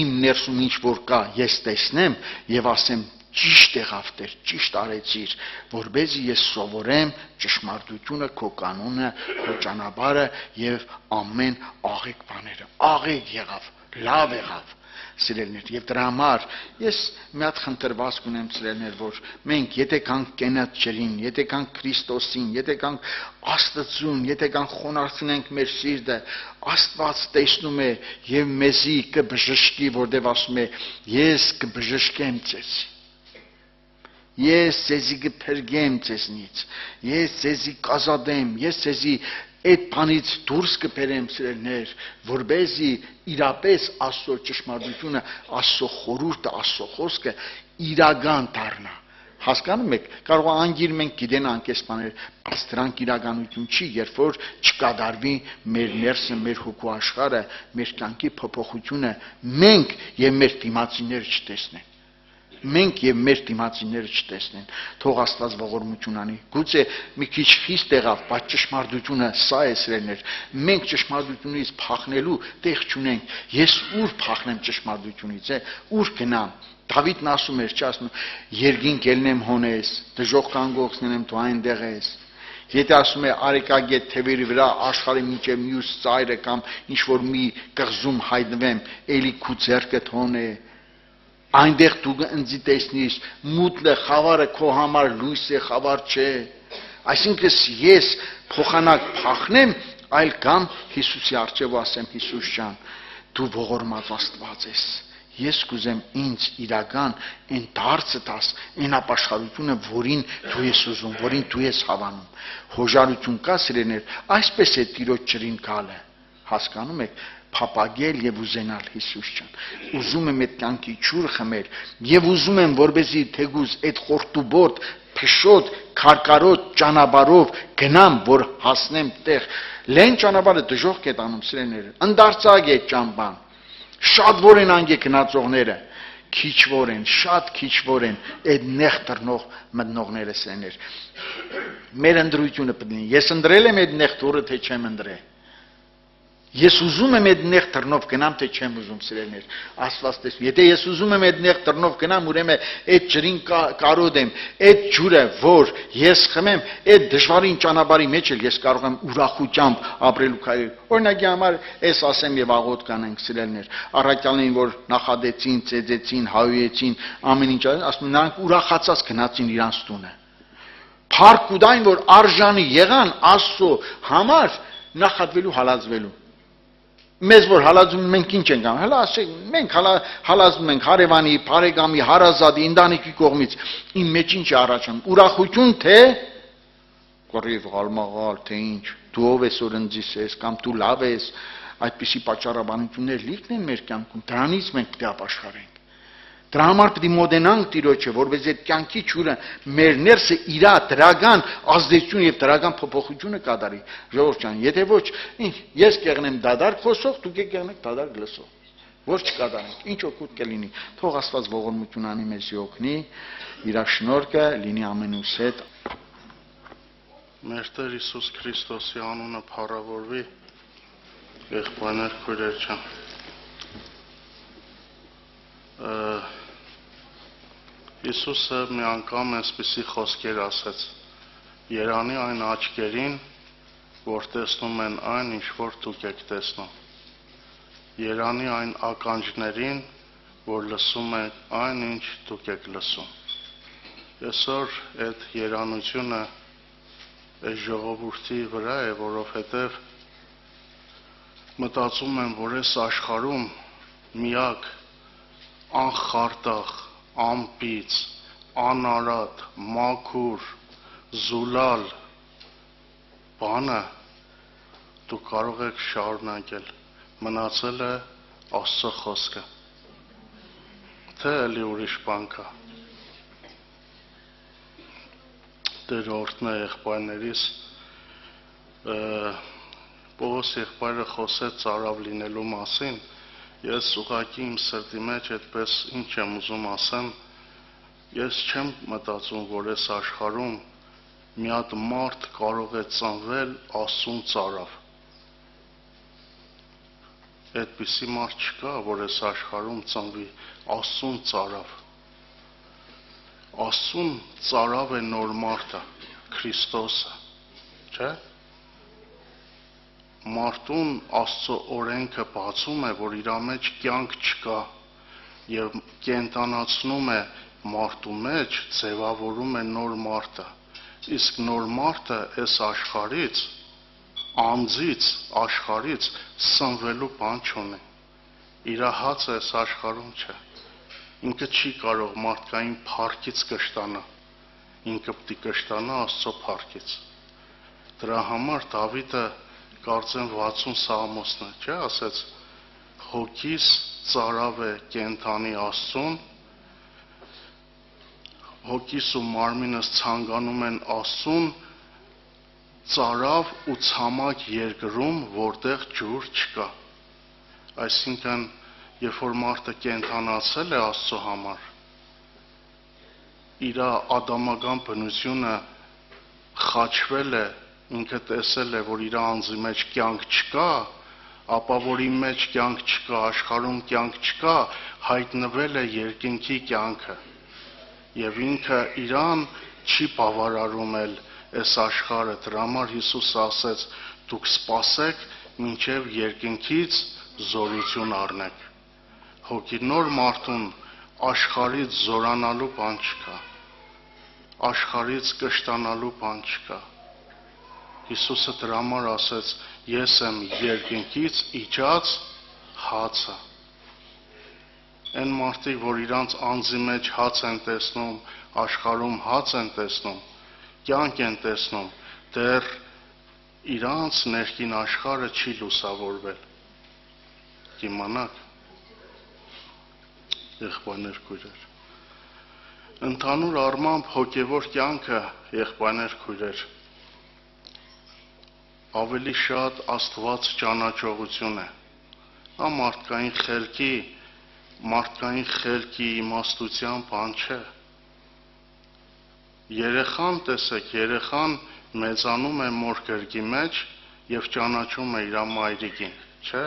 իմ ներսում ինչ որ կա, ես տեսնեմ եւ ասեմ ճիշտ եղավ Տեր, ճիշտ արեցիր, որպեսզի ես սովորեմ ճշմարտությունը, քո կանոնը, քո ճանապարհը եւ ամեն աղեկ բաները։ Աղեկ եղավ, լավ եղավ, սիրելիներ, եւ դրա համար ես մի հատ խնդրված կունեմ, սիրելիներ, որ մենք եթե կանք կենաց ջրին, եթե կանք Քրիստոսին, եթե կանք Աստծուն, եթե կանք խոնարհցնենք մեր սիրտը, Աստված տեսնում է եւ մեզի կբժշկի, որտեւ ասում է, ես կբժշկեմ ձեզ։ Ես ձեզի կփրկեմ ձեզնից, ես ձեզի կազատեմ, ես ձեզի այդ բանից դուրս կբերեմ սիրելիներ, որպեսզի իրապես Աստծո ճշմարտությունը, Աստծո խորհուրդը, Աստծո խոսքը իրական դառնա։ Հասկանում եք, կարող է անգիր մենք գիտենանք այս բաները, բայց դրանք իրականություն չի, երբ որ չկատարվի մեր ներսը, մեր հոգու աշխարհը, մեր կյանքի փոփոխությունը, մենք եւ մեր դիմացիները չտեսնեն։ Մենք եւ մեր դիմացիները չտեսնեն, թող Աստված ողորմություն անի։ Գուցե մի քիչ խիստ եղավ, բայց ճշմարտությունը սա է սիրելիներ։ Մենք ճշմարտությունից փախնելու տեղ չունենք։ Ես ուր փախնեմ ճշմարտությունից, ուր գնամ։ Դավիթն ասում էր, չասում, երկինք ելնեմ հոնես, դժոխք անգողցնեմ դու այնտեղ ես։ Եթե ասում է արեկագետ թևերի վրա աշխարհի միջև մյուս ծայրը կամ ինչ որ մի կղզում հայտնվեմ, էլի քու ձեռքը թոնե այնտեղ դու ինձ տեսնես, մութը խավարը քո համար լույս է, խավար չէ։ Այսինքն ես փոխանակ փախնեմ, այլ կամ Հիսուսի առջև ասեմ, Հիսուս ջան, դու ողորմած Աստված ես։ Ես կուզեմ ինձ իրական այն դարձը տաս, այն ապաշխարությունը, որին դու ես ուզում, որին դու ես հավանում։ Հոժարություն կա սիրելիներ, այսպես է Տիրոջ ջրին գալը։ Հասկանում եք, փապագել եւ ուզենալ Հիսուս ջան։ Ուզում եմ այդ կյանքի ջուր խմել եւ ուզում եմ որպեսզի թեգուզ այդ խորտուբորտ փշոտ քարկարոտ ճանապարհով գնամ, որ հասնեմ տեղ։ Լեն ճանապարհը դժոխք է տանում սիրելիներ, ընդարձակ է ճամբան։ Շատ որ են անգե գնացողները, քիչվոր են, շատ քիչվոր են այդ նեղ դռնող մտնողները սերներ։ Մեր ընդրությունը պետք է։ Ես ընտրել եմ այդ նեղ դուռը, թե չեմ ընտրել։ Ես ուզում եմ այդ նեղ դռնով գնամ, թե չեմ ուզում սիրելիներ։ Աստված տեսնում։ Եթե ես ուզում եմ այդ նեղ դռնով գնամ, ուրեմն այդ ջրին կարոտեմ, այդ ջուրը, որ ես խմեմ, այդ դժվարին ճանապարհի մեջ էլ ես կարող եմ ուրախությամբ ապրելու քայլել։ Օրինակի համար ես ասեմ եւ աղոտ կանենք սիրելիներ։ Առաքյալներին, որ նախադեցին, ծեծեցին, հայույեցին, ամեն ինչ ասում, նրանք ուրախացած գնացին իրանց տունը։ Փառք ու դայն, որ արժանի եղան Աստծո համար նախատվելու, հալածվելու։ Մեզ որ հալածում մենք ինչ ենք անում, հələ ասենք մենք հալածում ենք հարևանի, բարեկամի, հարազատի, ընտանիքի կողմից, իմ մեջ ինչ է առաջանում, ուրախություն թե կռիվ, ղալմաղալ, թե ինչ, դու ով ես որ ինձ ես կամ դու լավ ես, այդպիսի պատճառաբանություններ լիքն են մեր կյանքում, դրանից մենք պետք է ապաշխարենք։ Դրա համար պետք է մոտենանք Տիրոջը, որովհետեւ այդ կյանքի ջուրը մեր ներսը իր դրական ազդեցություն եւ դրական փոփոխությունը կատարի։ Ժողովուրդ ջան, եթե ոչ, ես կեղնեմ դադար խոսող, դուք կեղնեք դադար լսող։ Որ չկատարենք, ինչ օգուտ կլինի։ Թող Աստված ողորմություն անի մեզի օգնի, իր շնորհքը լինի ամենուս հետ։ Մեր Տեր Հիսուս Քրիստոսի անունը փառավորվի, եղբայրներ քույրեր ջան։ Հիսուսը մի անգամ այսպիսի խոսքեր ասաց. Երանի այն աչքերին, որ տեսնում են այն, ինչ որ դուք եք տեսնում։ Երանի այն ականջներին, որ լսում են այն, ինչ դուք եք լսում։ Այսօր այդ երանությունը այս ժողովրդի վրա է, որովհետև մտածում եմ, որ այս աշխարհում միակ անխարտախ, անպիծ, անարատ, մաքուր, զուլալ բանը դուք կարող եք շարունակել, մնացել է Աստծո խոսքը, թե էլի ուրիշ բան կա։ Դեր օրհնե եղբայրներիս Պողոս եղբայրը խոսեց ծարավ լինելու մասին, ես ուղղակի իմ սրտի մեջ այդպես ինչ եմ ուզում ասեմ, ես չեմ մտածում, որ այս աշխարհում մի հատ մարդ կարող է ծնվել Աստծուն ծարավ։ Այդպիսի մարդ չկա, որ այս աշխարհում ծնվի Աստծուն ծարավ։ Աստծուն ծարավ է նոր մարդը, Քրիստոսը, չէ՞։ Մարդուն Աստծո օրենքը բացում է, որ իր մեջ կյանք չկա եւ կենտանացնում է մարդու մեջ, ձևավորում է նոր մարդը։ Իսկ նոր մարդը այս աշխարհից, անձից, աշխարհից սնվելու բան չունի։ Իր հացը այս աշխարհում չէ։ Ինքը չի կարող մարդկային փառքից կշտանա։ Ինքը պետք է կշտանա Աստծո փառքից։ Դրա համար Դավիթը կարծեմ 60 սաղմոսն է, չէ՞, ասեց հոգիս ծարավ է կենթանի Աստծուն, հոգիս ու մարմինս ցանկանում են Աստծուն, ծարավ ու ցամաք երկրում, որտեղ ջուր չկա։ Այսինքն, երբ որ մարդը կենթանացել է Աստծո համար, իր ադամական բնությունը խաչվել է, ինքը տեսել է, որ իր անձի մեջ կյանք չկա, ապա որ իմ մեջ կյանք չկա, աշխարհում կյանք չկա, հայտնվել է երկինքի կյանքը։ Եվ ինքը իրան չի բավարարում էլ այս աշխարհը, դրա համար Հիսուսը ասեց. դուք սպասեք, մինչև երկինքից զորություն առնեք։ Հոգի նոր մարդուն աշխարհից զորանալու բան չկա, աշխարհից կշտանալու բան չկա։ Հիսուսը դրա համար ասեց. ես եմ երկինքից իջած հացը։ Այն մարդիկ, որ իրանց անձի մեջ հաց են տեսնում, աշխարհում հաց են տեսնում, կյանք են տեսնում, դեռ իրանց ներքին աշխարհը չի լուսավորվել։ Կիմանաք, եղբայրներ քույրեր։ Ընդհանուր առմամբ հոգևոր կյանքը, եղբայրներ քույրեր, ավելի շատ Աստված ճանաչողություն է։ Դա մարդկային խելքի իմաստության բան չէ։ Երեխան, տեսեք, երեխան մեծանում է մոր գրկի մեջ եւ ճանաչում է իր մայրիկին, չէ՞։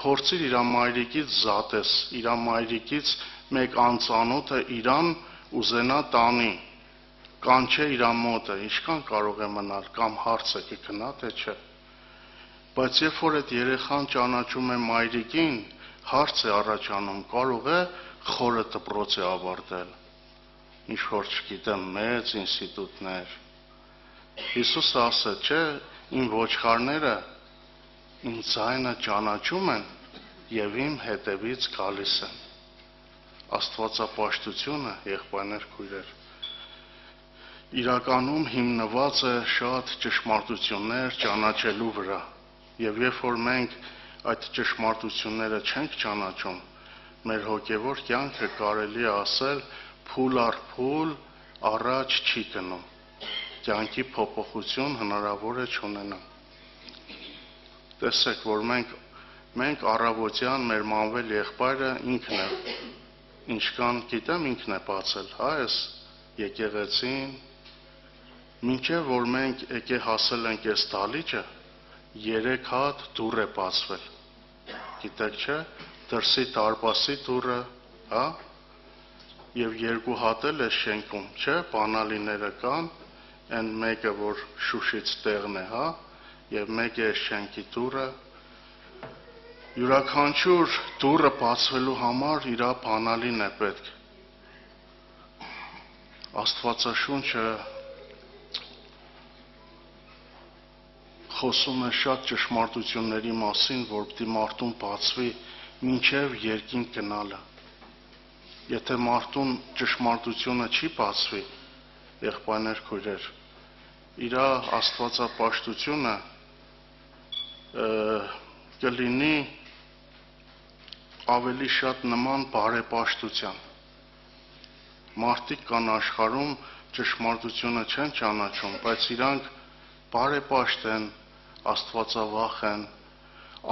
Փորձիր իր մայրիկից զատես, իր մայրիկից մեկ անծանոթը իրան ուզենա տանի, կանչե իր մոտը, ինչքան կարող է մնալ, կամ հարցը կգնա, թե չէ։ Բայց երբ որ այդ երեխան ճանաչում է մայրիկին, հարց է առաջանում, կարող է խորը դպրոց է ավարտել, ինչ որ չգիտեմ, մեծ ինստիտուտներ։ Հիսուսը ասաց, չէ, իմ ոչխարները իմ ձայնը ճանաչում են եւ իմ հետևից գալիս են։ Աստվածապաշտությունը, եղբայրներ քույրեր, իրականում հիմնված է շատ ճշմարտություններ ճանաչելու վրա։ Եվ երբ որ մենք այդ ճշմարտությունները չենք ճանաչում, մեր հոգևոր կյանքը կարելի է ասել փուլ առ փուլ առաջ չի գնում։ Կյանքի փոփոխություն հնարավոր է չունենալ։ Տեսեք, որ մենք առավոտյան մեր մանվել եղբայրը ինքն է, ինչքան գիտեմ ինքն է բացել, հա, այս եկեղեցին, մինչև որ մենք եկե հասել ենք այս դալիճը, 3 հատ դուռ է բացվել։ Գիտեք չէ, դրսի դարպասի դուռը, հա, եւ 2 հատ էլ է շենքում, չէ, բանալիները կան, այն մեկը որ Շուշից տեղն է, հա, եւ մեկը է շենքի դուռը, յուրաքանչյուր դուռը բացվելու համար իր բանալին է պետք։ Աստվածաշունչը խոսում է շատ ճշմարտությունների մասին, որ պիտի մարդուն բացվի մինչև երկինք գնալը։ Եթե մարդուն ճշմարտությունը չի բացվի, եղբայրներ քույրեր, իր աստվածապաշտությունը կլինի ավելի շատ նման բարեպաշտության։ Մարդիկ կան աշխարհում ճշմարտությունը չեն ճանաչում, բայց իրանք բարեպաշտ են, աստվածավախ են,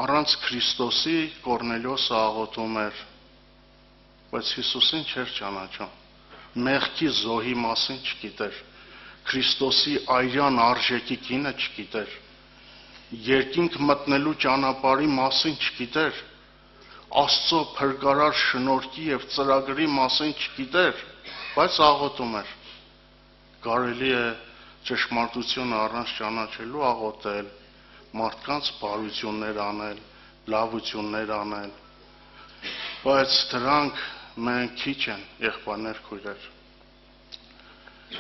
առանց Քրիստոսի Կորնելիոսը աղոթում էր, բայց Հիսուսին չէր ճանաչում, մեղքի զոհի մասին չգիտեր, Քրիստոսի այրյան արժեքի կինը չգիտեր, երկինք մտնելու ճանապարհի մասին չգիտեր, Աստծո փրկարար շնորհքի եւ ծրագրի մասին չգիտեր, բայց աղոթում էր։ Կարելի է ճշմարտությունը առանց ճանաչելու աղոթել, մարդկանց բարություններ անել, լավություններ անել, բայց դրանք մենք քիչ են, եղբայրներ քույրեր։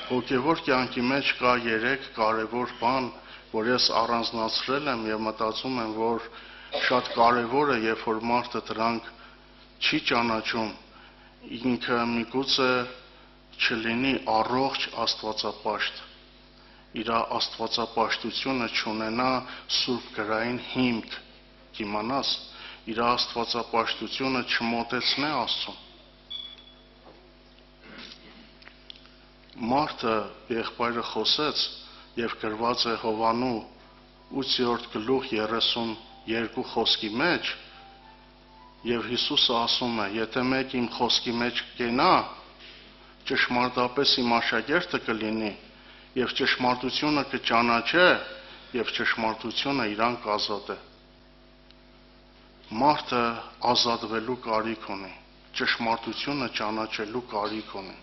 Հոգևոր կյանքի մեջ կա 3 կարևոր բան, որ ես առանձնացրել եմ եւ մտածում եմ, որ շատ կարևոր է, երբ որ մարդը դրանք չի ճանաչում, ինքը միգուցե չլինի առողջ աստվածապաշտ, իր աստվածապաշտությունը չունենա սուրբ գրային հիմք, կիմանաս, իր աստվածապաշտությունը չմոտեցնե Աստծուն։ Մարդը եղբայրը խոսեց եւ գրված է Հովանու 8-րդ գլուխ 32 խոսքի մեջ, եւ Հիսուսը ասում է. եթե մեկ իմ խոսքի մեջ կենա, ճշմարտապես իմ աշակերտը կլինի եւ ճշմարտությունը կճանաչե եւ ճշմարտությունը իրան կազատե։ Մարդը ազատվելու կարիք ունի, ճշմարտությունը ճանաչելու կարիք ունի։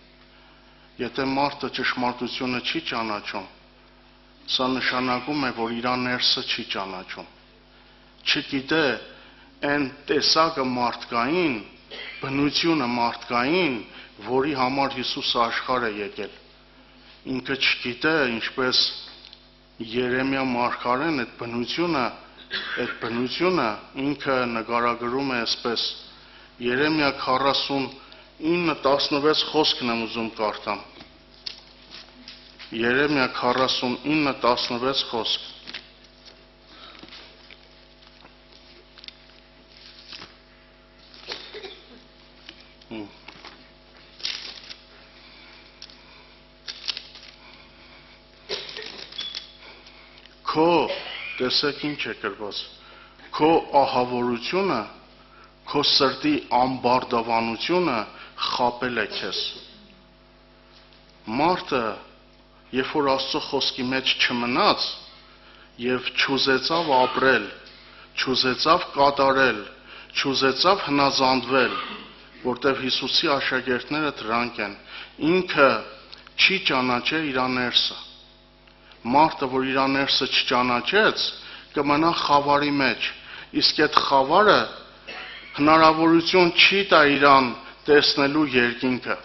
Եթե մարդը ճշմարտությունը չի ճանաչում, սա նշանակում է, որ իր ներսը չի ճանաչում։ Չգիտե այն տեսակը մարդկային, բնությունը մարդկային, որի համար Հիսուսը աշխարհ է եկել։ Ինքը չգիտե, ինչպես Երեմիա մարգարեն այդ բնությունը ինքը նկարագրում է այսպես։ Երեմիա 49:16 խոսքն եմ ուզում կարդամ։ Երեմիա 49:16 խոսք։ Քո տեսեք ինչ է գրված, քո ահավորությունը, քո սրտի ամբարդավանությունը խաբել է քեզ։ Մարդը, երբ որ Աստծո խոսքի մեջ չմնաց եւ չուզեցավ ապրել, չուզեցավ կատարել, չուզեցավ հնազանդվել, որտեղ Հիսուսի աշակերտները դրանք են, ինքը չի ճանաչել իր ներսը։ Մարդը, որ իր ներսը չճանաչեց, կմնա խավարի մեջ, իսկ այդ խավարը հնարավորություն չի տա իրան տեսնելու երկինքը։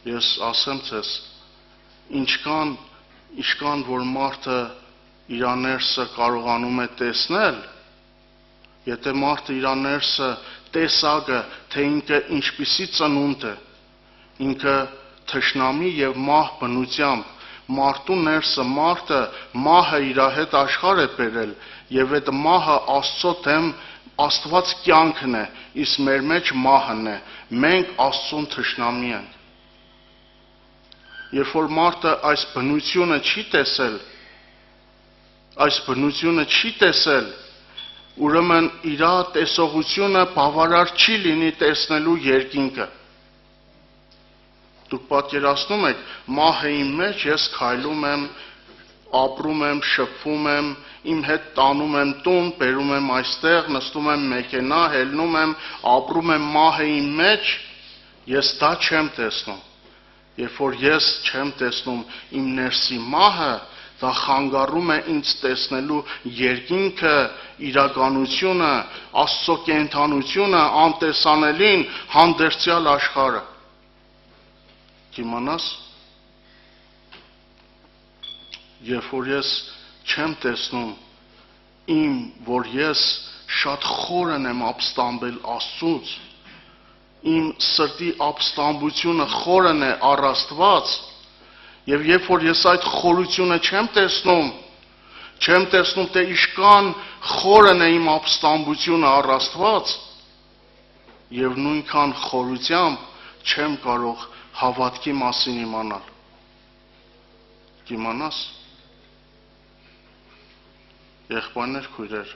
Ես ասեմ ձեզ, ինչքան որ մարդը իր ներսը կարողանում է տեսնել, եթե մարդը իր ներսը տեսակը, թե ինքը ինչպիսի ծնունդ է, ինքը թշնամի եւ մահ բնությամբ, մարդու ներսը, մարդը մահը իր հետ աշխարհ է բերել եւ այդ մահը Աստծո դեմ Աստված կյանքն է, իսկ մեր մեջ մահն է, մենք Աստծուն թշնամի ենք։ Երբ որ մարդը այս բնությունը չի տեսել, ուրեմն իր տեսողությունը բավարար չի լինի տեսնելու երկինքը։ Դուք պատկերացնում եք, մահը իմ մեջ, ես քայլում եմ, ապրում եմ, շփվում եմ, իմ հետ տանում եմ տուն, բերում եմ այստեղ, նստում եմ մեքենա, հելնում եմ, ապրում եմ մահը իմ մեջ, ես դա չեմ տեսնում։ Երբ որ ես չեմ տեսնում իմ ներսի մահը, Դա խանգարում է ինձ տեսնելու երկինքը, իրականությունը, Աստծո կենդանությունը, անտեսանելին, հանդերձյալ աշխարհը։ Կիմանաս, երբ որ ես չեմ տեսնում որ ես շատ խորն եմ ապստամբել Աստծուց, իմ սրտի ապստամբությունը խորն է առ Աստված, եւ երբ որ ես այդ խորությունը չեմ տեսնում, թե իշքան խորն է իմ ապստամբությունը առ Աստված, եւ նույնքան խորությամբ չեմ կարող հավատքի մասին իմանալ։ Կիմանաս, եղբայրներ, քույրեր,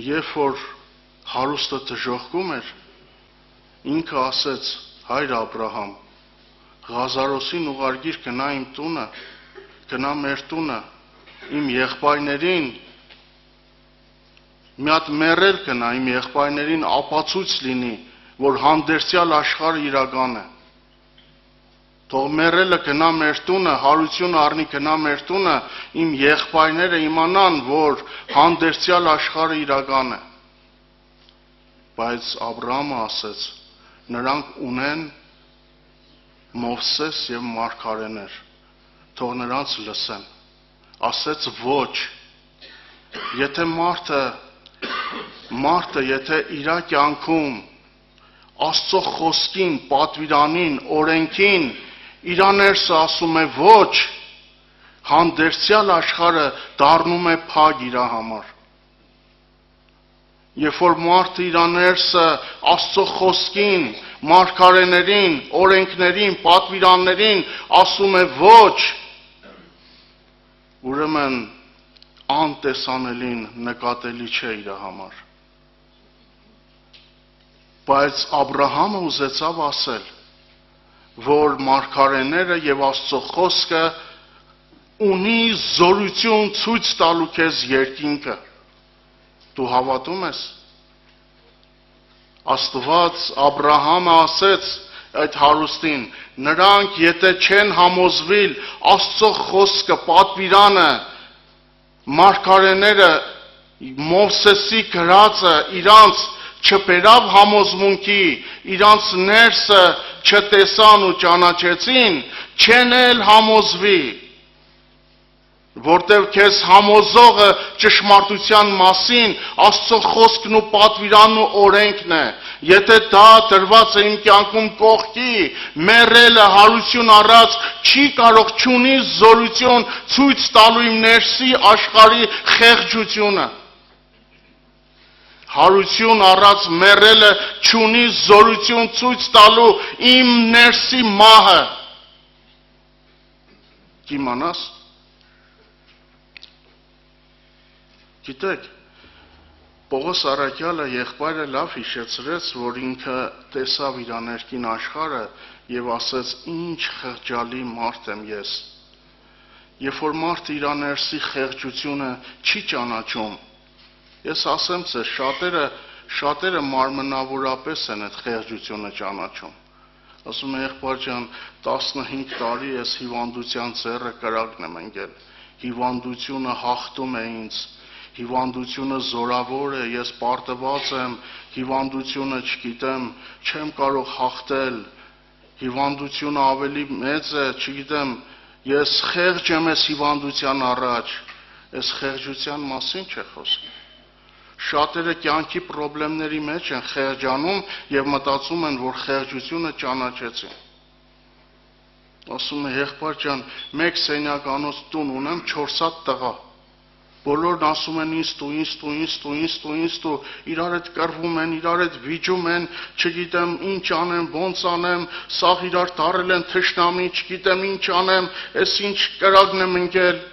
երբ որ հարուստը դժոխքում էր, ինքը ասեց. հայր Աբրահամ, Ղազարոսին ուղարկիր գնա իմ տունը, գնա մեր տունը, իմ եղբայրներին մի հատ մեռել գնա, իմ եղբայրներին ապացույց լինի, որ հանդերձյալ աշխարհը իրական է։ Թող մեռելը գնա մեր տունը, հարությունը առնի գնա մեր տունը, իմ եղբայրները իմանան, որ հանդերձյալ աշխարհը իրական է։ Բայց Աբրահամը ասեց. նրանք ունեն Մովսես եւ մարգարեներ, թող նրանց լսեն։ Ասեց ոչ, եթե մարդը եթե իր կյանքում Աստծո խոսքին, պատվիրանին, օրենքին իր ներսը ասում է ոչ, հանդերձյալ աշխարհը դառնում է փակ իր համար։ Երբ որ մարդը իր ներսը Աստծո խոսքին, մարգարեներին, օրենքներին, պատվիրաններին ասում է ոչ, ուրեմն անտեսանելին նկատելի չէ իր համար։ Բայց Աբրահամը ուզեցավ ասել, որ մարգարեները եւ Աստծո խոսքը ունի զորություն ցույց տալու քեզ երկինքը։ Դու հավատում ես։ Աստված Աբրահամը ասեց այդ հարուստին, նրանք եթե չեն համոզվիլ Աստծո խոսքը, պատվիրանը, մարգարեները, Մովսեսի գրածը իրանց չբերավ համոզմունքի, իրանց ներսը չտեսան ու ճանաչեցին, չեն էլ համոզվի, որտև քեզ համոզողը ճշմարտության մասին Աստծո խոսքն ու պատվիրանն ու օրենքն է։ Եթե դա դրված է իմ կյանքում կողքի, մեռելը հարություն առած չի կարող, չունի զորություն ցույց տալու իմ ներսի աշխարհի խեղճությունը։ Հարություն առած մեռելը չունի զորություն ցույց տալու իմ ներսի մահը։ Կիմանաս։ Գիտեք, Պողոս առաքյալը եղբայրը լավ հիշեցրեց, որ ինքը տեսավ իր ներքին աշխարհը եւ ասեց. ինչ խղճալի մարդ եմ ես։ Երբ որ մարդը իր ներսի խեղճությունը չի ճանաչում, ես ասեմ ձեզ, շատերը մարմնավորապես են այդ խեղճությունը ճանաչում։ Ասում է եղբայր ջան, 15 տարի ես հիվանդության ձեռը կրակն եմ ընկել։ Հիվանդությունը հաղթում է ինձ։ Հիվանդությունը զորավոր է, ես պարտված եմ, հիվանդությունը չգիտեմ, չեմ կարող հաղթել, հիվանդությունը ավելի մեծ է, չգիտեմ, ես խեղճ եմ այս հիվանդության առաջ, այս խեղճության մասին չէ խոսքը։ Շատերը կյանքի խնդիրների մեջ են խեղճանում եւ մտածում են, որ խեղճությունը ճանաչեցին։ Ասում է եղբայր ջան, մեկ սենյականոց տուն ունեմ 4 հատ տղա։ Բոլորն ասում են ինձ տու, իրար հետ կռվում են, իրար հետ վիճում են, չգիտեմ ինչ անեմ, ոնց անեմ, սաղ իրար դարել են թշնամի, չգիտեմ ինչ անեմ, այս ինչ կրակն եմ ընկել։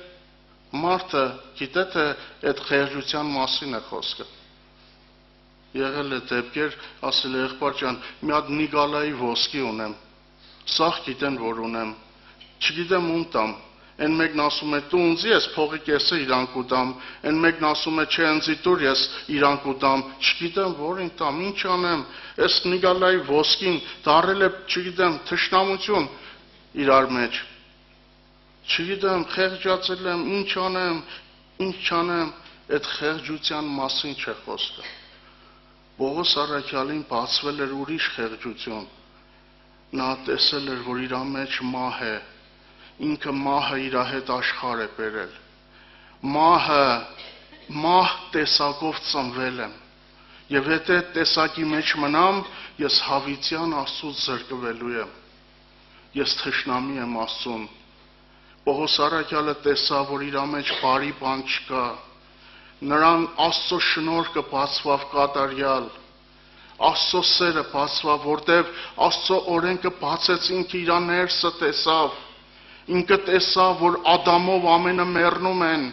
Մարդը գիտե թե այդ խեղճության մասին է խոսքը։ Եղել է դեպքեր, ասել է եղբայր ջան, մի հատ Նիկոլայի ոսկի ունեմ, սաղ գիտեն որ ունեմ, չգիտեմ ում տամ, Են մեկն ասում է դու ինձ ես փողի կեսը իրան կուտամ, են մեկն ասում է չէ ինձ դուր ես իրան կուտամ, չգիտեմ որին տամ, ինչ անեմ, այս Նիկոլայի ոսկին դարել է, չգիտեմ, թշնամություն իրար մեջ։ Չգիտեմ, խեղճացել եմ, ինչ անեմ, ինչ չանեմ, այդ խեղճության մասին չէ խոսքը։ Պողոս առաքյալին բացվել էր ուրիշ խեղճություն։ Նա տեսել էր, որ իր մեջ մահ է, ինքը մահը իր հետ աշխարհ է բերել։ Մահ տեսակով ծնվել եմ, եւ եթե տեսակի մեջ մնամ, ես հավիտյան Աստծուց զրկվելու եմ։ Ես թշնամի եմ Աստծուն։ Պողոս առաքյալը տեսավ, որ իր մեջ բարի բան չկա։ Նրան Աստծո շնորհքը բացվավ կատարյալ։ Աստծո սերը բացվավ, որտև Աստծո օրենքը բացեց ինքը իր ներսը տեսավ։ Ինքը տեսավ, որ Ադամով ամենը մեռնում են։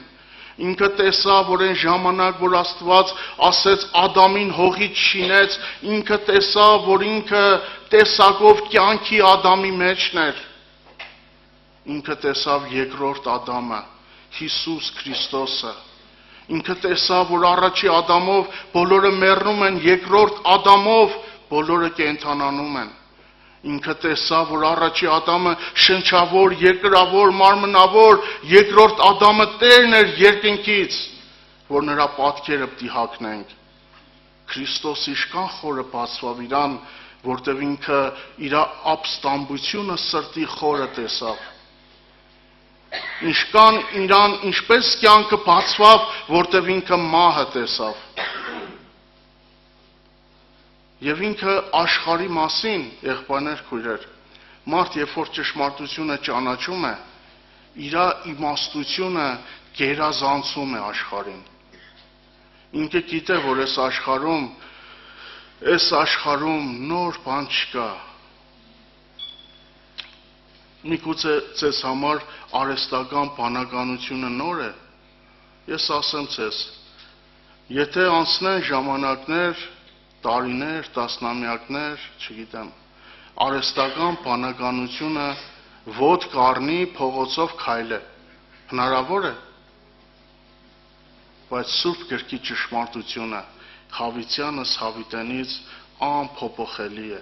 Ինքը տեսավ, որ այն ժամանակ, որ Աստված ասեց Ադամին հողից շինեց, ինքը տեսավ, որ ինքը տեսակով կյանքի Ադամի մեջն էր։ Ինքը տեսավ երկրորդ Ադամը, Հիսուս Քրիստոսը։ Ինքը տեսավ, որ առաջի Ադամով բոլորը մեռնում են, երկրորդ Ադամով բոլորը կենդանանում են։ Ինքը տեսավ, որ առաջի Ադամը շնչավոր, երկրավոր, մարմնավոր, երկրորդ Ադամը Տերն էր երկնքից, որ նրա պատկերը պիտի հագնենք։ Քրիստոս իշքան խորը բացվավ իրան, որտև ինքը իր ապստամբությունը սրտի խորը տեսավ։ Ինչքան իրան ինչպես կյանքը բացվավ, որտև ինքը մահը տեսավ։ Եվ ինքը աշխարհի մասին, եղբայրներ քույրեր, մարդ երբ որ ճշմարտությունը ճանաչում է, իր իմաստությունը գերազանցում է աշխարհին։ Ինքը գիտե, որ այս աշխարհում նոր բան չկա։ Միգուցե ձեզ համար արհեստական բանականությունը նոր է, ես ասեմ ձեզ, եթե անցնեն ժամանակներ, տարիներ, տասնամյակներ, չգիտեմ, արհեստական բանականությունը ոտք առնի, փողոցով քայլե, հնարավոր է, բայց Սուրբ գրքի ճշմարտությունը հավիտյանս հավիտենից անփոփոխելի է։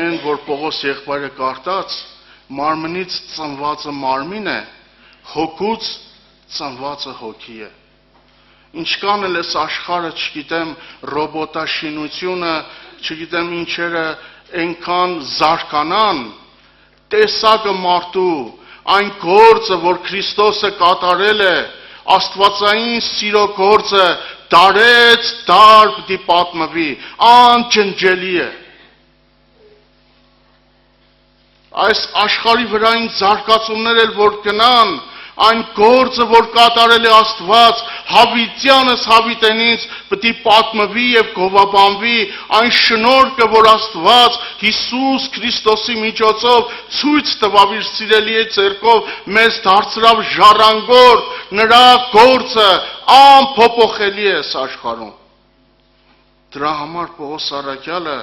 Այն, որ Պողոս եղբայրը կարդաց, մարմնից ծնվածը մարմին է, հոգուց ծնվածը հոգի է։ Ինչքան էլ այս աշխարհը, չգիտեմ, ռոբոտաշինությունը, չգիտեմ ինչերը այնքան զարգանան, տեսակը մարդու, այն գործը, որ Քրիստոսը կատարել է, աստվածային սիրո գործը դարեց դար պիտի պատմվի, անջնջելի է։ Այս աշխարհի վրային զարգացումներ էլ որ գնան, այն գործը, որ կատարել է Աստված, հավիտյանս հավիտենից պիտի պատմվի եւ գովաբանվի, այն շնորհքը, որ Աստված Հիսուս Քրիստոսի միջոցով ցույց տվավ իր սիրելի ցերկով, մեզ դարձրավ ժառանգոր, նրա գործը անփոփոխելի է այս աշխարհում։ Դրա համար Պողոս առաքյալը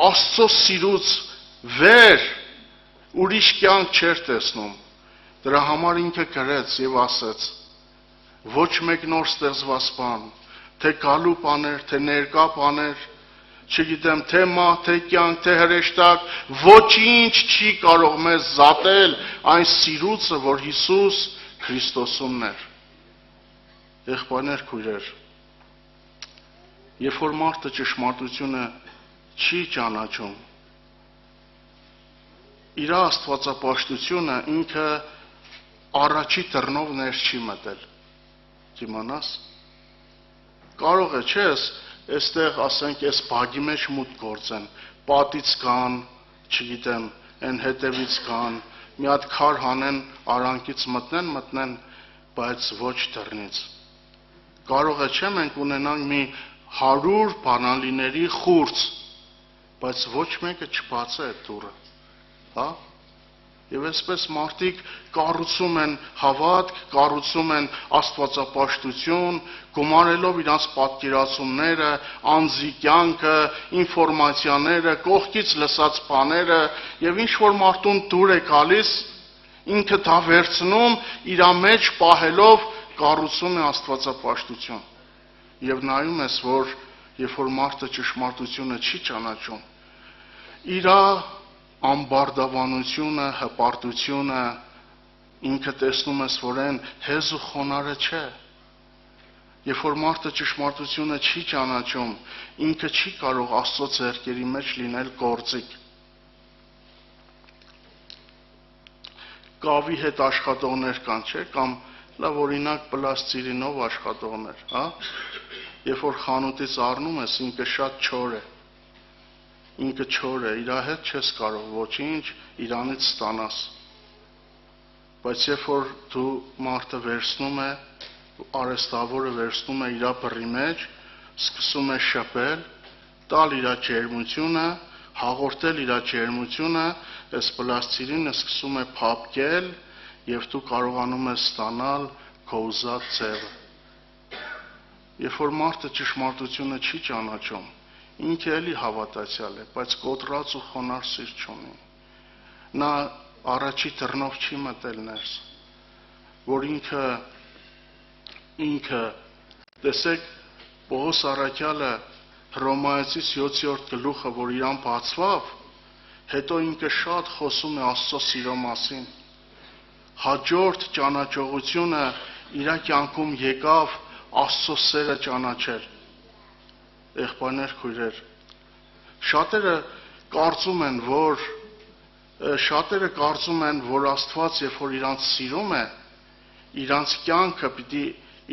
Աստծո սիրուց վեր ուրիշ կյանք չէր տեսնում։ Դրա համար ինքը գրեց եւ ասեց. ոչ մեկ նոր ստեղծված բան, թե գալու բաներ, թե ներկա բաներ, չգիտեմ, թե մահ, թե կյանք, թե հրեշտակ, ոչինչ չի կարող մեզ զատել այն սիրուցը, որ Հիսուս Քրիստոսումն էր։ Եղբայրներ, քույրեր, երբ որ մարդը ճշմարտությունը չի ճանաչում, իր աստվածապաշտությունը ինքը առաջի դռնով ներս չի մտել։ Կիմանաս։ Կարող է, չես, այստեղ ասենք, այս բագի մեջ մուտք գործեն, պատից կան, չգիտեմ, այն հետևից կան, մի հատ քար հանեն, արանքից մտնեն, բայց ոչ դռնից։ Կարող է, չէ, մենք ունենանք մի 100 բանալիների խուրձ, բայց ոչ մեկը չբացե այդ դուռը։ Հա? Եվ այսպես մարդիկ կառուցում են հավատք, կառուցում են աստվածապաշտություն, գումարելով իրանց պատկերացումները, անձի կյանքը, ինֆորմացիաները, կողքից լսած բաները, եւ ինչ որ մարդուն դուր է գալիս, ինքը դա վերցնում իր մեջ պահելով կառուցում է աստվածապաշտություն։ Եվ նայում ես, որ երբ որ մարդը ճշմարտությունը չի ճանաչում, իր ամբարդավանությունը, հպարտությունը ինքը տեսնում ես, որ այն հեզ ու խոնարհը չէ։ Երբ որ մարդը ճշմարտությունը չի ճանաչում, ինքը չի կարող Աստծո ձեռքերի մեջ լինել գործիք։ Կավի հետ աշխատողներ կան, չէ՞, կամ լավ օրինակ պլաստիրինով աշխատողներ, հա։ Երբ որ խանութից առնում ես, ինքը շատ չոր է։ Ինքը չոր է, իր հետ չես կարող ոչինչ իրանից ստանաս։ Բայց երբ որ դու մարդը վերցնում է, արեստավորը վերցնում է իր բռի մեջ, սկսում է շփել, տալ իր ջերմությունը, հաղորդել իր ջերմությունը, այս պլաստիրինը սկսում է փափկել եւ դու կարողանում ես ստանալ քո ուզած ձևը։ Երբ որ մարդը ճշմարտությունը չի ճանաչում, ինքը էլի հավատացյալ է, բայց կոտրած ու խոնարհ սիրտ չունի։ Նա առաջի դռնով չի մտել ներս, որ ինքը տեսեք Պողոս առաքյալը Հռոմայացի 7-րդ գլուխը, որ իրան բացվավ, հետո ինքը շատ խոսում է Աստծո սիրո մասին։ Հաջորդ ճանաչողությունը իր կյանքում եկավ Աստծո սերը ճանաչել։ Եղբայրներ, քույրեր, շատերը կարծում են, որ Աստված, երբ որ իրանց սիրում է, իրանց կյանքը պիտի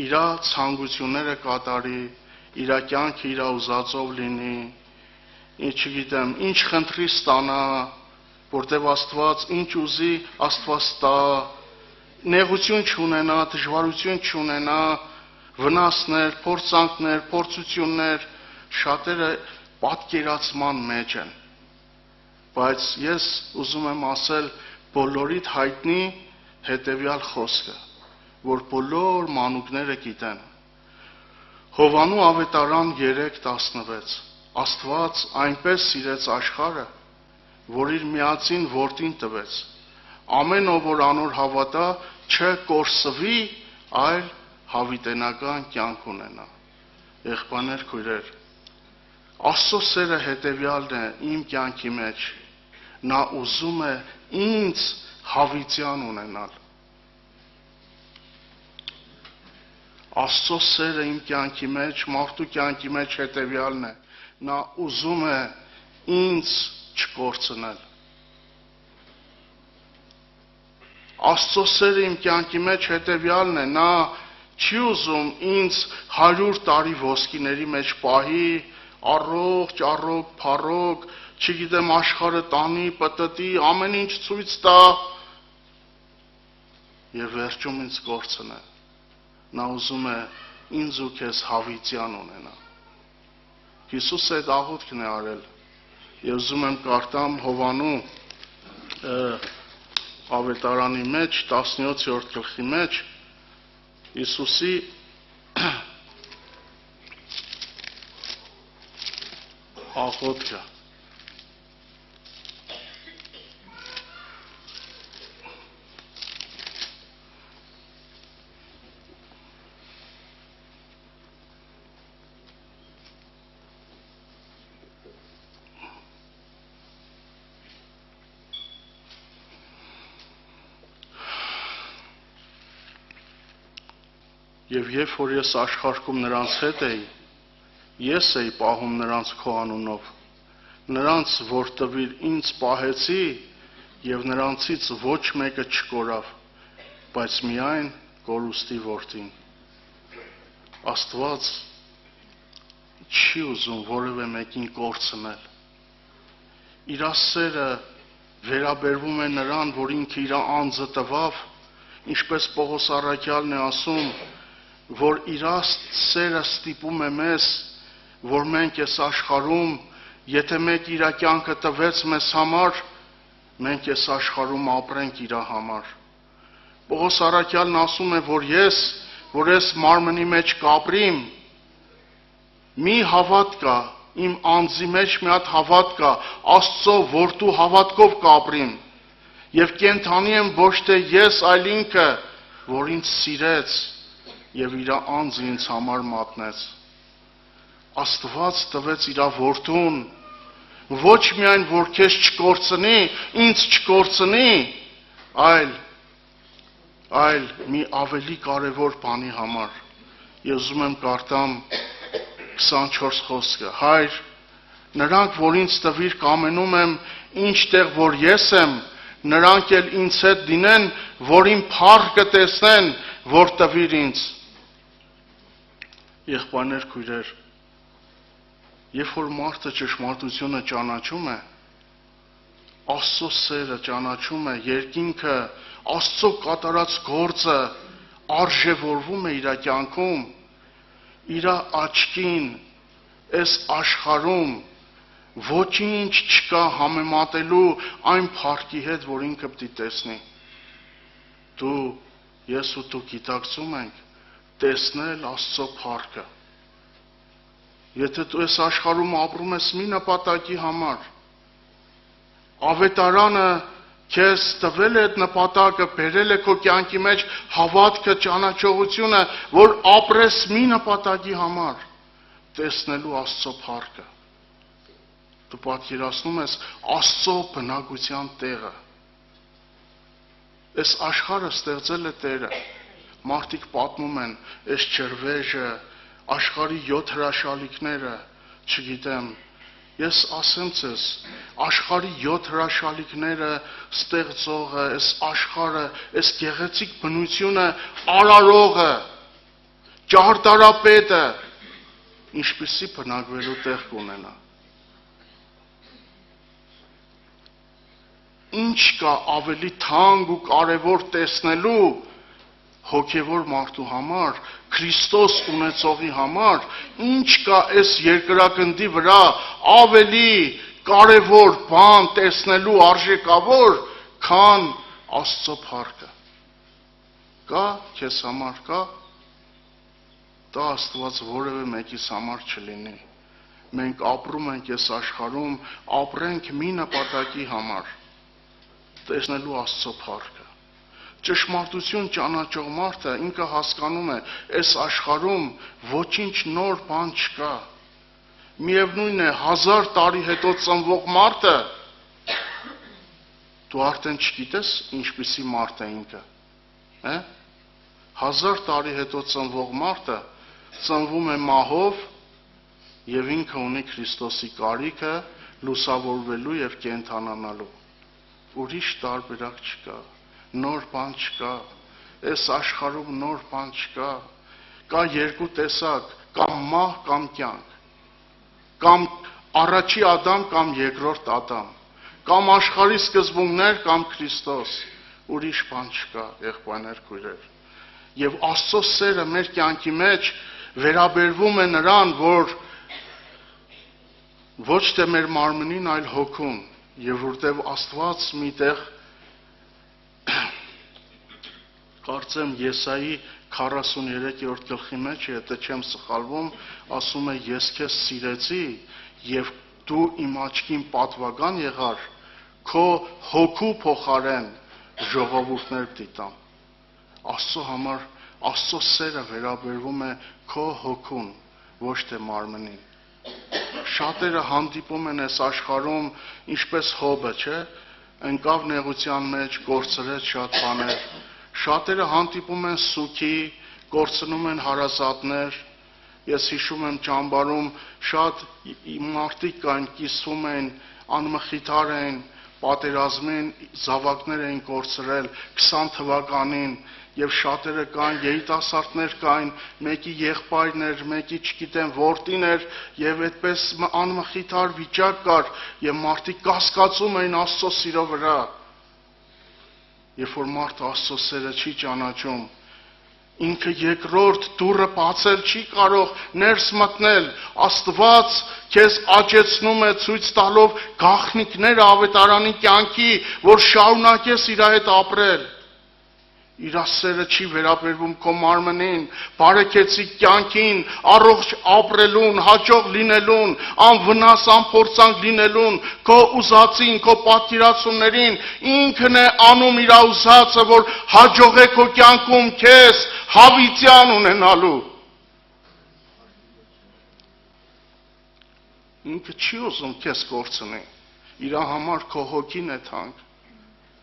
իր ցանկությունները կատարի, իր կյանքը իր ուզածով լինի, չգիտեմ, ինչ խնդրի ստանա, որտեվ Աստված ինչ ուզի, Աստված տա, նեղություն չունենա, դժվարություն չունենա, վնասներ, փորձանքներ, փորձություններ, շատերը պատկերացման մեջ են։ Բայց ես ուզում եմ ասել բոլորիդ հայտնի հետևյալ խոսքը, որ բոլոր մանուկները գիտեն։ Հովանու ավետարան 3:16 Աստված այնպես սիրեց աշխարհը, որ իր միածին որդին տվեց։ Ամեն ով որ անոր հավատա, չկորսվի, այլ հավիտենական կյանք ունենա։ Եղբայրներ, քույրեր, Աստծո սերը հետևյալն է իմ կյանքի մեջ։ Նա ուզում է ինձ հավիտյան ունենալ։ Աստծո սերը իմ կյանքի մեջ, մարդու կյանքի մեջ հետևյալն է։ Նա ուզում է ինձ չկորցնել։ Աստծո սերը իմ կյանքի մեջ հետևյալն է։ Նա չի ուզում ինձ 100 տարի ոսկիների մեջ պահի, առողջ, փառոք, չգիտեմ, աշխարհը տանի, պտտի, ամեն ինչ ցույց տա եւ վերջում ինձ կորցնե։ Նա ուզում է ինձ ու քեզ հավիտյան ունենա։ Հիսուսը այդ աղոթքն է արել։ Եվ ուզում եմ կարդամ Հովանու ավետարանի մեջ 17-րդ գլխի մեջ Հիսուսի աղոթքը։ Եվ երբ որ ես աշխարհքում նրանց հետ էի, ես էի պահում նրանց քո անունով, նրանց որ տվիր ինձ պահեցի, եւ նրանցից ոչ մեկը չկորավ, բայց միայն կորուստի որդին։ Աստված չի ուզում որևէ մեկին կորցնել։ Իր սերը վերաբերվում է նրան, որ ինքը իր անձը տվավ, ինչպես Պողոս առաքյալն է ասում, որ իր սերը ստիպում է մեզ, որ մենք այս աշխարհում, եթե մեկ իր կյանքը տվեց մեզ համար, մենք այս աշխարհում ապրենք իր համար։ Պողոս առաքյալն ասում է, որ ես մարմնի մեջ կապրիմ, մի հավատ կա, իմ անձի մեջ մի հատ հավատ կա, Աստծո որդու հավատքով կապրիմ։ Եվ կենթանի եմ ոչ թե ես, այլ ինքը, որ ինձ սիրեց եւ իր անձը ինձ համար մատնեց։ Աստված տվեց իր որդուն, ոչ միայն որ քեզ չկորցնի, ինձ չկորցնի, այլ մի ավելի կարևոր բանի համար։ Ես ուզում եմ կարդամ 24 խոսքը։ Հայր, նրանք, որ ինձ տվիր, կամենում եմ, ինչտեղ որ ես եմ, նրանք էլ ինձ հետ դինեն, որ իմ փառքը տեսնեն, որ տվիր ինձ։ Եղբայրներ, քույրեր, երբ որ մարդը ճշմարտությունը ճանաչում է, Աստծո սերը ճանաչում է, երկինքը, Աստծո կատարած գործը արժևորվում է իր կյանքում, իր աչքին, այս աշխարհում ոչինչ չկա համեմատելու այն փառքի հետ, որ ինքը պիտի տեսնի։ Ես ու դու գիտակցում ենք տեսնել Աստծո փառքը։ Եթե դու այս աշխարհում ապրում ես մի նպատակի համար, ավետարանը քեզ տվել է այդ նպատակը, բերել է քո կյանքի մեջ հավատքը, ճանաչողությունը, որ ապրես մի նպատակի համար, տեսնելու Աստծո փառքը։ Դու պատկերացնում ես Աստծո բնակության տեղը։ Այս աշխարհը ստեղծել է Տերը։ Մարդիկ պատմում են, այս ջրվեժը, աշխարհի 7 հրաշալիքները, չգիտեմ, ես ասեմ ձեզ, աշխարհի 7 հրաշալիքները ստեղծողը, այս աշխարհը, այս գեղեցիկ բնությունը արարողը, ճարտարապետը, ինչպիսի բնակվելու տեղ կունենա։ Ինչ կա ավելի թանկ ու կարևոր տեսնելու հոգևոր մարդու համար, Քրիստոս ունեցողի համար, ինչ կա այս երկրագնդի վրա ավելի կարևոր բան տեսնելու արժեքավոր, քան Աստծո փառքը։ Կա քեզ համար, կա։ Դա Աստված որևէ մեկիս համար չլինի։ Մենք ապրում ենք այս աշխարհում, ապրենք մի նպատակի համար, տեսնելու Աստծո փառքը։ Ճշմարտություն ճանաչող մարդը ինքը հասկանում է, այս աշխարհում ոչինչ նոր բան չկա։ Միևնույն է, 1000 տարի հետո ծնվող մարդը, դու արդեն չգիտես ինչպիսի մարդ է ինքը, 1000 տարի հետո ծնվող մարդը ծնվում է մահով եւ ինքը ունի Քրիստոսի կարիքը լուսավորվելու եւ կենդանանալու։ Ուրիշ տարբերակ չկա, նոր բան չկա, այս աշխարհում նոր բան չկա, կա երկու տեսակ, կամ մահ, կամ կյանք, կամ առաջի Ադամ, կամ երկրորդ Ադամ, կամ աշխարհի սկզբունքներ, կամ Քրիստոս, ուրիշ բան չկա, եղբայրներ, քույրեր։ Եվ Աստծո սերը մեր կյանքի մեջ վերաբերվում է նրան, որ ոչ թե մեր մարմնին, այլ հոգուն, եւ որտեւ Աստված միտեղ կարծեմ Եսայի 43-րդ գլխի մեջ, եթե չեմ սխալվում, ասում է ես քեզ սիրեցի եւ դու իմ աչքին պատվական եղար, քո հոգու փոխարեն ժողովուրդներ դիտամ։ Աստծո համար Աստծո սերը վերաբերվում է քո հոգուն, ոչ թե մարմնին։ Շատերը հանդիպում են այս աշխարհում ինչպես Հոբը, չէ՞, ընկավ նեղության մեջ, կորցրեց շատ բաներ։ Շատերը հանդիպում են սուքի, կորցնում են հարազատներ։ Ես հիշում եմ ճամբարում շատ մարդիկ կային, կիսվում են, անմխիթար են, պատերազմին զավակներ էին կորցրել 20 թվականին եւ շատերը կային, երիտասարդներ կային, մեկի եղբայրներ, մեկի չգիտեմ որդին էր եւ այդպես անմխիթար վիճակ կար եւ մարդիկ կասկածում էին Աստծո սիրո վրա։ Երբ որ մարդը Աստծո սերը չի ճանաչում, ինքը երկրորդ դուռը բացել չի կարող, ներս մտնել, Աստված քեզ աճեցնում է ցույց տալով գաղտնիքները ավետարանի կյանքի, որ շարունակես իր հետ ապրել։ իր սերը չի վերաբերվում քո մարմնին, բարեկեցիկ կյանքին, առողջ ապրելուն, հաջող լինելուն, անվնաս, անփորձանք լինելուն, քո ուզածին, քո պատկերացումներին, ինքն է անում իր ուզածը, որ հաջող է քո կյանքում քեզ հավիտյան ունենալու։ Ինքը չի ուզում քեզ կորցնի, իր համար քո հոգին է թանկ,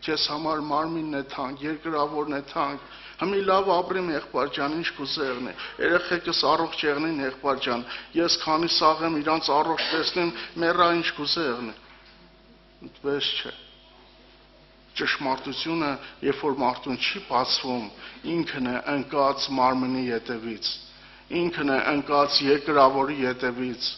քեզ համար մարմինն է թանկ, երկրավորն է թանկ, Հմի լավ ապրիմ եղբայր ջան, ինչ կուզեղն է, երեխեքս առողջ եղնին եղբայր ջան, ես քանի սաղեմ իրանց առողջ տեսնեմ, մեռա ինչ կուզեղն է, այդպես չէ, ճշմարտությունը, երբ որ մարդուն չի բացվում, ինքն է ընկած մարմնի ետևից, ինքն է ընկած երկրավորի ետևից,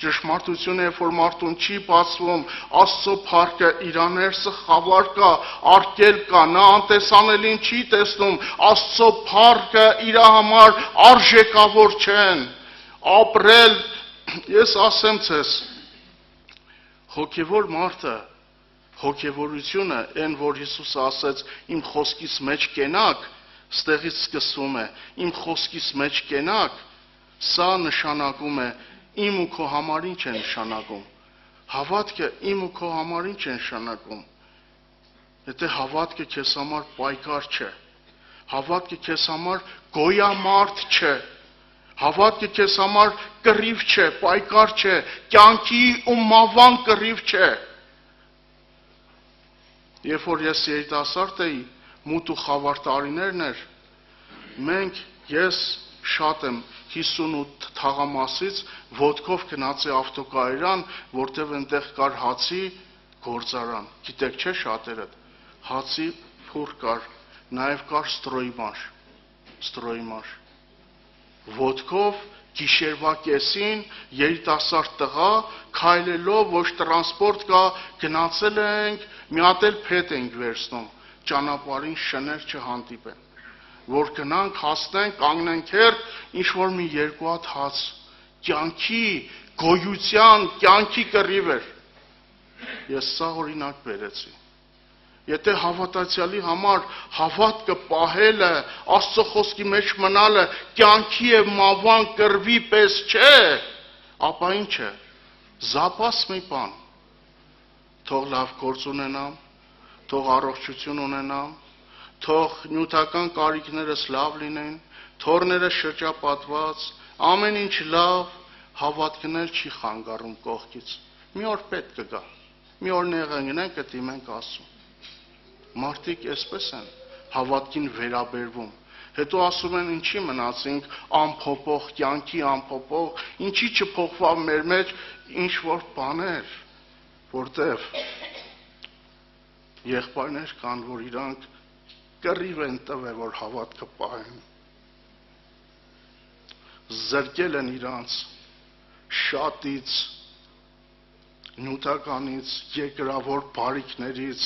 ճշմարտությունը, երբ որ մարդուն չի բացվում, Աստծո փառքը իր ներսը խավար կա, արգել կա, նա անտեսանելին չի տեսնում, Աստծո փառքը իր համար արժեքավոր չեն, ապրել, ես ասեմ ձեզ, հոգևոր մարդը, հոգևորությունը, այն որ Հիսուսը ասեց, իմ խոսքից մեջ կենաք, ստեղից սկսվում է, իմ խոսքից մեջ կենաք, սա նշանակում է, իմ ու քո համար ինչ է նշանակում, հավատքը իմ ու քո համար ինչ է նշանակում, եթե հավատքը քեզ համար պայքար չէ, հավատքը քեզ համար գոյամարտ չէ, հավատքը քեզ համար կռիվ չէ, պայքար չէ, կյանքի ու մահվան կռիվ չէ, երբ որ ես երիտասարդ էի, մութ ու խավար տարիներն էր, մենք, ես շատ եմ 58 թաղամասից ոտքով գնացի ավտոկայարան, որտեղ այնտեղ կար հացի գործարան, գիտեք չէ շատերդ, հացի փուր կար, նաև կար ստրոյմար, ոտքով գիշերվա կեսին երիտասարդ տղա, քայլելով ոչ տրանսպորտ կա, գնացել ենք, մի հատ էլ փետ ենք վերցնում, ճանապարհին շներ չհանդիպեն, որ գնանք, հասնենք, կանգնենք հերթ, ինչ-որ մի երկու հատ հաց, կյանքի, գոյության, կյանքի կռիվ էր, ես սա օրինակ բերեցի, եթե հավատացյալի համար հավատքը պահելը, Աստծո խոսքի մեջ մնալը, կյանքի և մահվան կռվի պես չէ, ապա ինչ է, զապաս մի բան, թող լավ գործ ունենամ, թող առողջություն ունենամ, թող նյութական կարիքներս լավ լինեն, թորներս շրջապատված, ամեն ինչ լավ, հավատքն էլ չի խանգարում կողքից, մի օր պետք կգա, մի օր նեղանգնենք կդիմենք Աստծուն, մարդիկ էսպես են հավատքին վերաբերվում, հետո ասում են ինչի մնացինք անփոփոխ, կյանքի անփոփոխ, ինչի չփոխվավ մեր մեջ ինչ-որ բաներ, որտև եղբայրներ կան, որ իրանք կռիվ են տվել, որ հավատքը պահեն, զրկել են իրանց շատից, նյութականից, երկրավոր բարիքներից,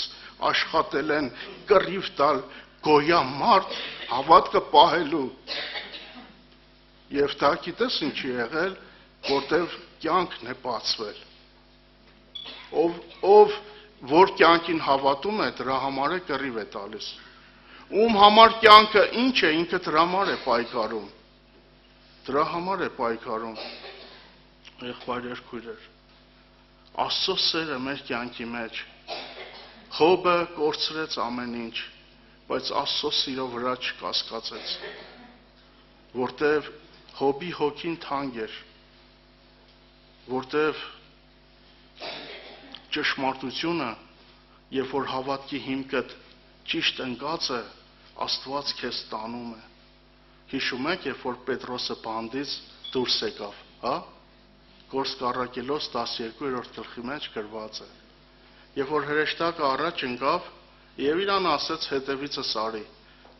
աշխատել են կռիվ տալ գոյամարտ հավատքը պահելու, և դա գիտես ինչի եղել, որտև կյանքն է բացվել, ով որ կյանքին հավատում է, դրա համար է կռիվ է տալիս, ում համար կյանքը ինչ է, ինքը դրա համար է պայքարում, դրա համար է պայքարում, եղբայրեր քույրեր, Աստծո սերը մեր կյանքի մեջ, Հոբը կորցրեց ամեն ինչ, բայց Աստծո սիրո վրա չկասկածեց, որտև Հոբի հոգին թանկ էր, որտև ճշմարտությունը, երբ որ հավատքի հիմքդ ճիշտ ընկած է, Աստված քեզ տանում է, հիշում եք, երբ որ Պետրոսը բանդից դուրս եկավ, հա, Գործք առաքելոց 12-րդ գլխի մեջ գրված է, երբ որ հրեշտակը առաջ ընկավ, և իրան ասեց հետևիցս արի,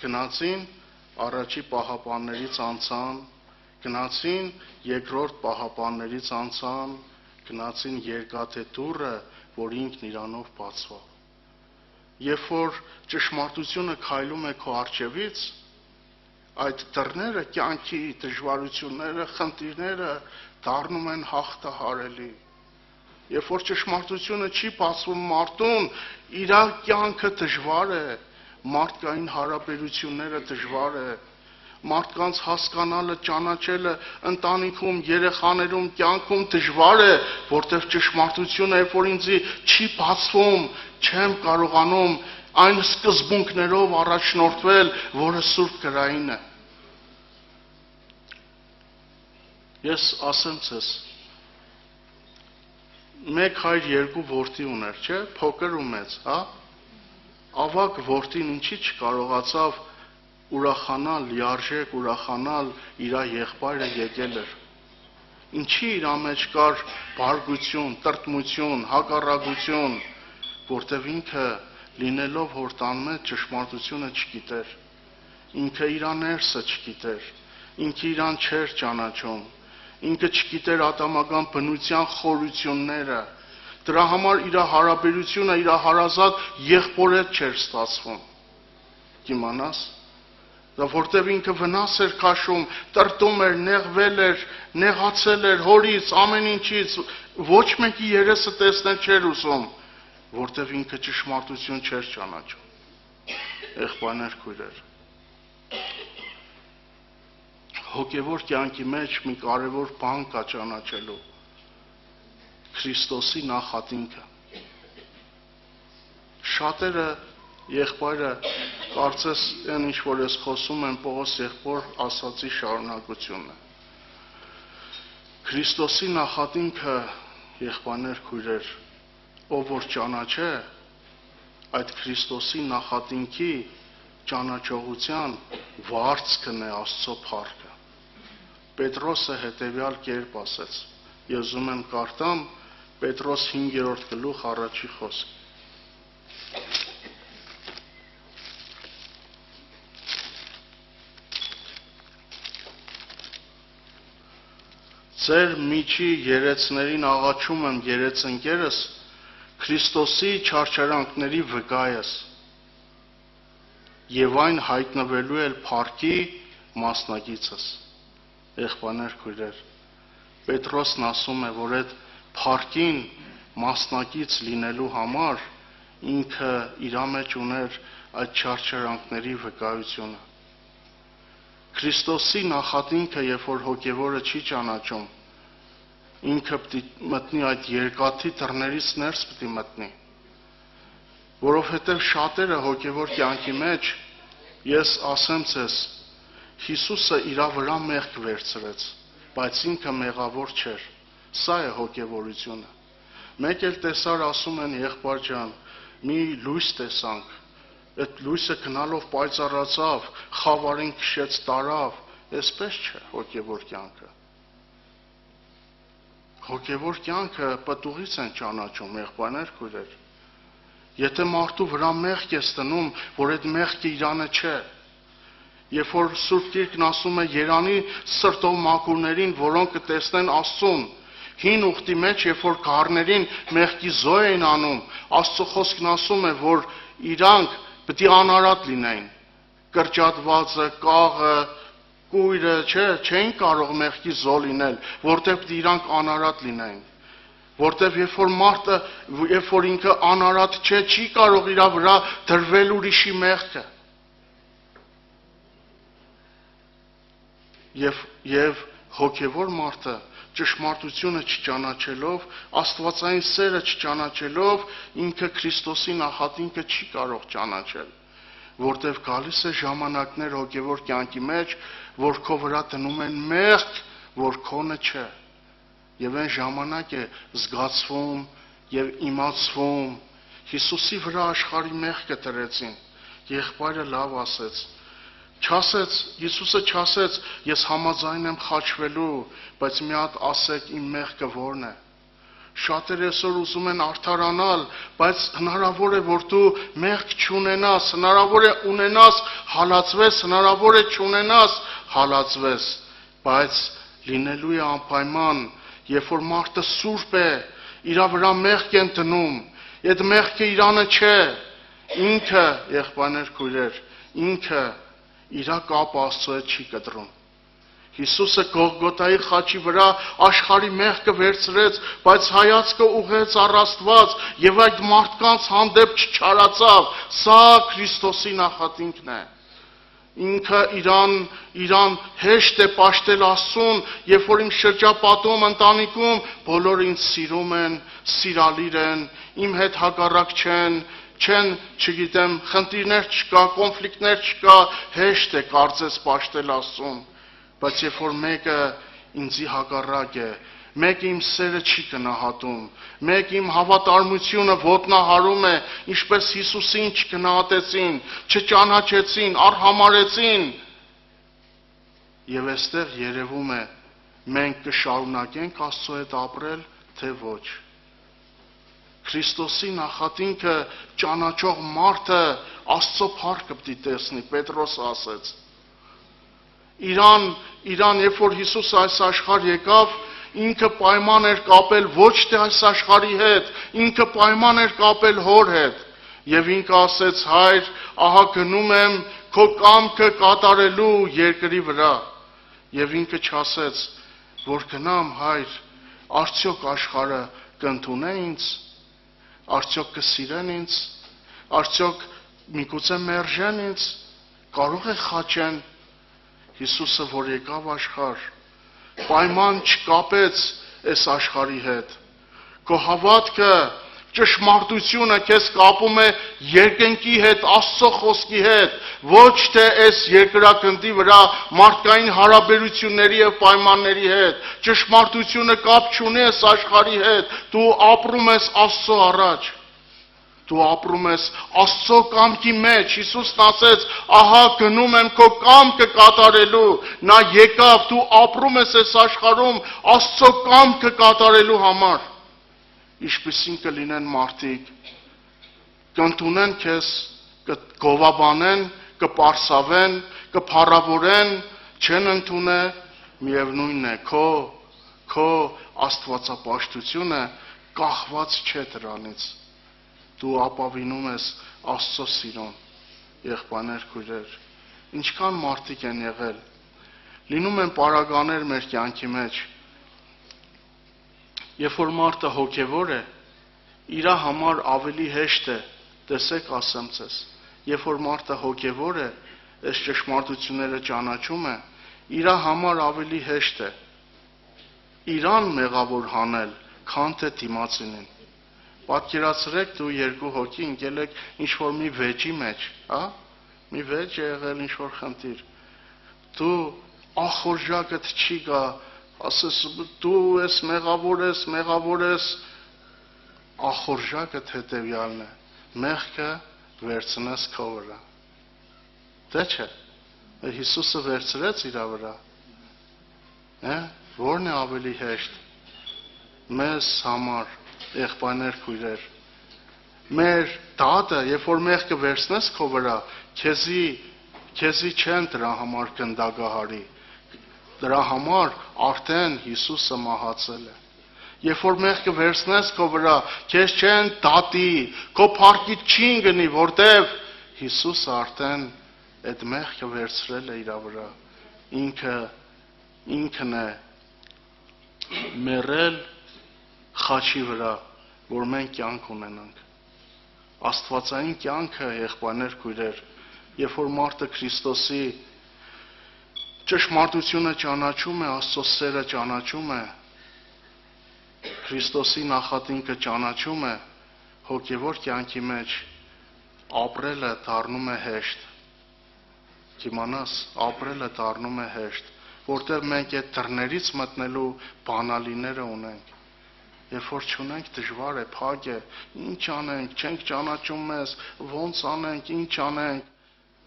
գնացին առաջի պահապաններից անցան, գնացին երկրորդ պահապաններից անցան, գնացին երկաթե դուռը, որ ինքն իրանով բացվավ, երբ որ ճշմարտությունը քայլում է քո առջևից, այդ դռները կյանքի դժվարությունները, խնդիրները դառնում են հաղթահարելի, երբ որ ճշմարտությունը չի բացվում մարդուն, իր կյանքը դժվար է, մարդկային հարաբերությունները դժվար է, մարդկանց հասկանալը, ճանաչելը ընտանիքում, երեխաներում, կյանքում դժվար է, որտեղ ճշմարտությունը, երբ որ ինձ չի բացվում, չեմ կարողանում այն սկզբունքներով առաջնորդվել, որը Սուրբ գրային է։ Ես ասեմ ձեզ, մեկ հայր երկու որդի ուներ, չէ՞, փոքր ու մեծ, հա? Ավագ որդին ինչի չկարողացավ ուրախանալ, լիարժեք ուրախանալ իր եղբայրը եկել էր։ Ինչի իր մեջ կար բարգություն, տրտմություն, հակառակություն, որտև ինքը լինելով հոր տան մեջ ճշմարտությունը չգիտեր։ Ինքը իր ներսը չգիտեր, ինքը իրան չէր ճանաչում, ինքը չգիտեր ատամական բնության խորությունները։ Դրա համար իր հարաբերությունը իր հարազատ եղբոր հետ չէր ստացվում։ Կիմանաս։ Դա որտև ինքը վնաս էր քաշում, տրտում էր, նեղվել էր, նեղացել էր հորից, ամեն ինչից, ոչ մեկի երեսը տեսնել չէր ուզում, որտև ինքը ճշմարտություն չէր ճանաչում։ Եղբայրներ, քույրեր։ Հոգևոր կյանքի մեջ մի կարևոր բան կա ճանաչելու։ Քրիստոսի նախատինքը։ Շատերը եղբայրը կարծես այն ինչ որ ես խոսում եմ Պողոս եղբոր ասացի շարունակությունն է։ Քրիստոսի նախատինքը, եղբայրներ, քույրեր, ով որ ճանաչե, այդ Քրիստոսի նախատինքի ճանաչողության վարձքն է Աստծո փառքը։ Պետրոսը հետևյալ կերպ ասեց։ Ես ուզում եմ կարդամ Պետրոս 5-րդ գլուխ առաջի խոսք։ Ձեր միջի երեցներին աղաչում եմ երեցընկերս, Քրիստոսի չարչարանքների վկայես, եւ այն հայտնվելու էլ փառքի մասնակիցս։ Եղբայրներ, քույրեր, Պետրոսն ասում է, որ այդ փառքին մասնակից լինելու համար ինքը իր մեջ ուներ այդ չարչարանքների վկայությունը։ Քրիստոսի նախատինքը, երբ որ հոգևորը չի ճանաչում, ինքը պիտի մտնի այդ երկաթի դռներից ներս պիտի մտնի, որովհետև շատերը հոգևոր կյանքի մեջ, ես ասեմ ձեզ, Հիսուսը իր վրա մեղք վերցրեց, բայց ինքը մեղավոր չէր։ Սա է հոգևորությունը։ Մեկ էլ տեսար ասում են եղբայր ջան, մի լույս տեսանք, այդ լույսը գնալով պայծառացավ, խավարին քշեց տարավ, այսպես չէ հոգևոր կյանքը։ Հոգևոր կյանքը պտուղից են ճանաչում, եղբայրներ, քույրեր։ Եթե մարդու վրա մեղք ես տնում, որ այդ մեղքը իրանը չէ, երբ որ Սուրբ Գիրքն ասում է Երանի սրտով մաքուրներին, որոնք կտեսնեն Աստծուն, հին ուխտի մեջ, երբ որ գառներին մեղքի զոհ էին անում, Աստծո խոսքն ասում է, որ իրանք պետք է անարատ լինեին, կրճատվածը, կաղը, կույրը, չէին կարող մեղքի զոհ լինել, որտեղ պետք է իրանք անարատ լինեին, որտեղ երբ որ մարդը, երբ որ ինքը անարատ չէ, չի կարող իր վրա դրվել ուրիշի մեղքը։ Եվ հոգևոր մարդը ճշմարտությունը չճանաչելով, աստվածային սերը չճանաչելով, ինքը Քրիստոսի նախատինքը չի կարող ճանաչել, որտև գալիս է ժամանակներ հոգևոր կյանքի մեջ, որ քո վրա դնում են մեղք, որ քոնը չէ, եւ այն ժամանակ է զգացվում եւ իմացվում, Հիսուսի վրա աշխարհի մեղքը դրեցին, եղբայրը լավ ասեց, չասեց, Հիսուսը չասեց, ես համաձայն եմ խաչվելու, բայց մի հատ ասեք իմ մեղքը որն է։ Շատերը այսօր ուզում են արդարանալ, բայց հնարավոր է, որ դու մեղք չունենաս, հնարավոր է ունենաս, հալածվես, հնարավոր է չունենաս, հալածվես, բայց լինելու է անպայման, երբ որ մարդը սուրբ է, իր վրա մեղք են դնում, այդ մեղքը իրանը չէ, ինքը, եղբայրներ, քույրեր, ինքը իր կապը Աստծո հետ չի կտրում։ Հիսուսը Գողգոթայի խաչի վրա աշխարհի մեղքը վերցրեց, բայց հայացքը ուղղեց առ Աստված եւ այդ մարդկանց հանդեպ չչարացավ։ Սա Քրիստոսի նախատինքն է։ Ինքը իրան հեշտ է պաշտել Աստծուն, երբ որ իմ շրջապատում ընտանիքում բոլորը ինձ սիրում են, սիրալիր են, իմ հետ հակառակ չեն, չգիտեմ, խնդիրներ չկա, կոնֆլիկտներ չկա, հեշտ է կարծես պաշտել Աստծուն։ Բայց երբ որ մեկը ինձի հակառակ է, մեկը իմ սերը չի գնահատում, մեկը իմ հավատարմությունը ոտնահարում է, ինչպես Հիսուսին չգնահատեցին, չճանաչեցին, արհամարեցին, եւ այստեղ երևում է մենք կշարունակենք Աստծո հետ ապրել, թե ոչ։ Քրիստոսի նախատինքը ճանաչող մարդը Աստծո փառքը պիտի տեսնի, Պետրոսը ասեց։ Իրան, երբ որ Հիսուսը այս աշխարհ եկավ, ինքը պայման էր կապել ոչ թե այս աշխարհի հետ, ինքը պայման էր կապել Հոր հետ, եւ ինքը ասեց. Հայր, ահա գնում եմ քո կամքը կատարելու երկրի վրա, եւ ինքը չասեց, որ գնամ, Հայր, արդյոք աշխարհը կընդունե ինձ, արդյոք կսիրեն ինձ, արդյոք միգուցե մերժեն ինձ, կարող է խաչեն։ Հիսուսը, որ եկավ աշխարհ, պայման չկապեց այս աշխարհի հետ։ Քո հավատքը, ճշմարտությունը քեզ կապում է երկնքի հետ, Աստծո խոսքի հետ, ոչ թե այս երկրագնդի վրա մարդկային հարաբերությունների եւ պայմանների հետ։ Ճշմարտությունը կապ չունի այս աշխարհի հետ։ Դու ապրում ես Աստծո առաջ։ Դու ապրում ես Աստծո կամքի մեջ։ Հիսուսն ասեց. ահա գնում եմ քո կամքը կատարելու։ Նա եկավ, դու ապրում ես այս աշխարհում Աստծո կամքը կատարելու համար։ Ինչպիսին կլինեն մարդիկ, կընդունեն քեզ, կգովաբանեն, կպարսավեն, կփառավորեն, չեն ընդունե, միևնույնն է, քո աստվածապաշտությունը կախված չէ դրանից։ Դու ապավինում ես Աստծո սիրուն, եղբայրներ, քույրեր, ինչքան մարդիկ են եղել, լինում են պարագաներ մեր կյանքի մեջ, երբ որ մարդը հոգևոր է, իր համար ավելի հեշտ է, տեսեք ասեմ ձեզ, երբ որ մարդը հոգևոր է, այս ճշմարտությունները ճանաչում է, իր համար ավելի հեշտ է, իրան մեղավոր հանել, քան թե դիմացինին։ Պատկերացրեք դու երկու հոգի ընկել եք ինչ-որ մի վեճի մեջ, մի վեճ է եղել ինչ-որ խնդիր, դու ախորժակդ չի գա, ասես դու ես մեղավոր ես, ախորժակդ հետևյալն է, մեղքը վերցնես քո վրա, դե չէ, Հիսուսը վերցրեց իր վրա, որն է ավելի հեշտ, մեզ համար, եղբայրներ, քույրեր, մեր դատը, երբ որ մեղքը վերցնես քո վրա, քեզի չեն դրա համար գնդագահարի, դրա համար արդեն Հիսուսը մահացել է։ Երբ որ մեղքը վերցնես քո վրա, քեզ չեն դատի, քո փառքից չին գնի, որտև Հիսուսը արդեն այդ մեղքը վերցրել է իր վրա, ինքն է մեռել խաչի վրա, որ մենք կյանք ունենանք։ Աստվածային կյանքը, եղբայրներ, քույրեր, երբ որ մարդը Քրիստոսի ճշմարտությունը ճանաչում է, Աստծո սերը ճանաչում է, Քրիստոսի նախատինքը ճանաչում է, հոգևոր կյանքի մեջ ապրելը դառնում է հեշտ։ Կիմանաս, ապրելը դառնում է հեշտ, որտեղ մենք այդ դռներից մտնելու բանալիները ունենք։ Երբ որ չունենք, դժվար է, փակ է, ինչ անենք, չենք ճանաչում մեզ, ոնց անենք, ինչ անենք։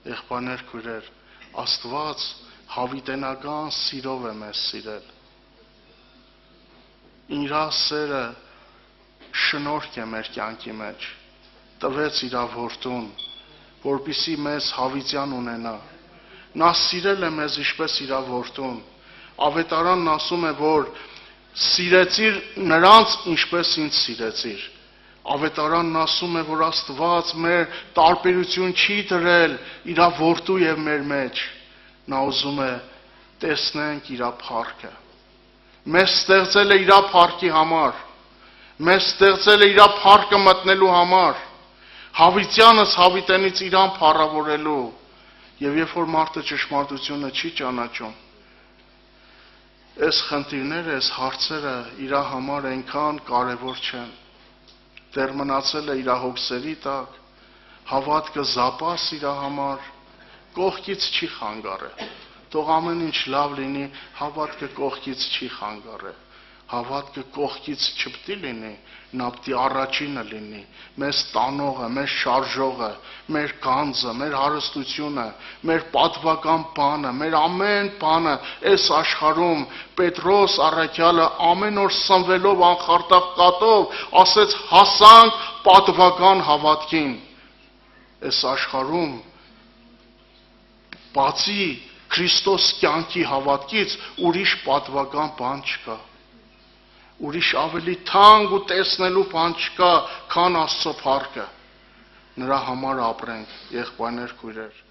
Եղբայրներ, քույրեր, Աստված հավիտենական սիրով է մեզ սիրել։ Իր սերը շնորհք է մեր կյանքի մեջ, տվեց իր որդուն, որպեսզի մեզ հավիտյան ունենա։ Նա սիրել է մեզ ինչպես իր որդուն։ Ավետարանն ասում է, որ սիրեցիր նրանց, ինչպես ինձ սիրեցիր։ Ավետարանն ասում է, որ Աստված մեր տարբերություն չի դրել իր որդու եւ մեր մեջ։ Նա ուզում է տեսնենք իր փառքը։ Մեզ ստեղծել է իր փառքի համար։ Մեզ ստեղծել է իր փառքը մտնելու համար։ Հավիտյանս հավիտենից իրան փառավորելու։ Եվ երբ որ մարդը ճշմարտությունը չի ճանաչում, այս խնդիրները, այս հարցերը իր համար այնքան կարևոր չեն։ Դեռ մնացել է իր հոգսերի տակ, հավատքը զապաս իր համար, կողքից չի խանգարել։ Թող ամեն ինչ լավ լինի, հավատքը կողքից չի խանգարել։ Հավատքը կողքից չպետք է լինի, նա պետք է առաջինը լինի, մեզ տանողը, մեզ շարժողը, մեր գանձը, մեր հարստությունը, մեր պատվական բանը, մեր ամեն բանը այս աշխարհում Պետրոս առաքյալը ամեն օր սնվելով անխարտավ կատով ասեց հասանք պատվական հավատքին։ Այս աշխարհում բացի Քրիստոս կյանքի հավատքից ուրիշ պատվական բան չկա։ Ուրիշ ավելի թանկ ու տեսնելու բան չկա, քան Աստծո փառքը։ Նրա համար ապրենք, եղբայրներ, քույրեր։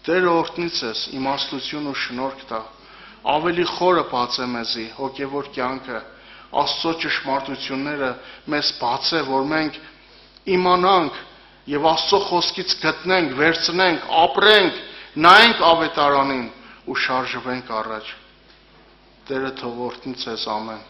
Տերը օրհնից ես, իմաստություն ու շնորհք տա, ավելի խորը բացե մեզի հոգևոր կյանքը, Աստծո ճշմարտությունները մեզ բացե, որ մենք իմանանք եւ Աստծո խոսքից գտնենք, վերցնենք, ապրենք, նայենք ավետարանին ու շարժվենք առաջ։ Տերը թող օրհնից ես, ամեն։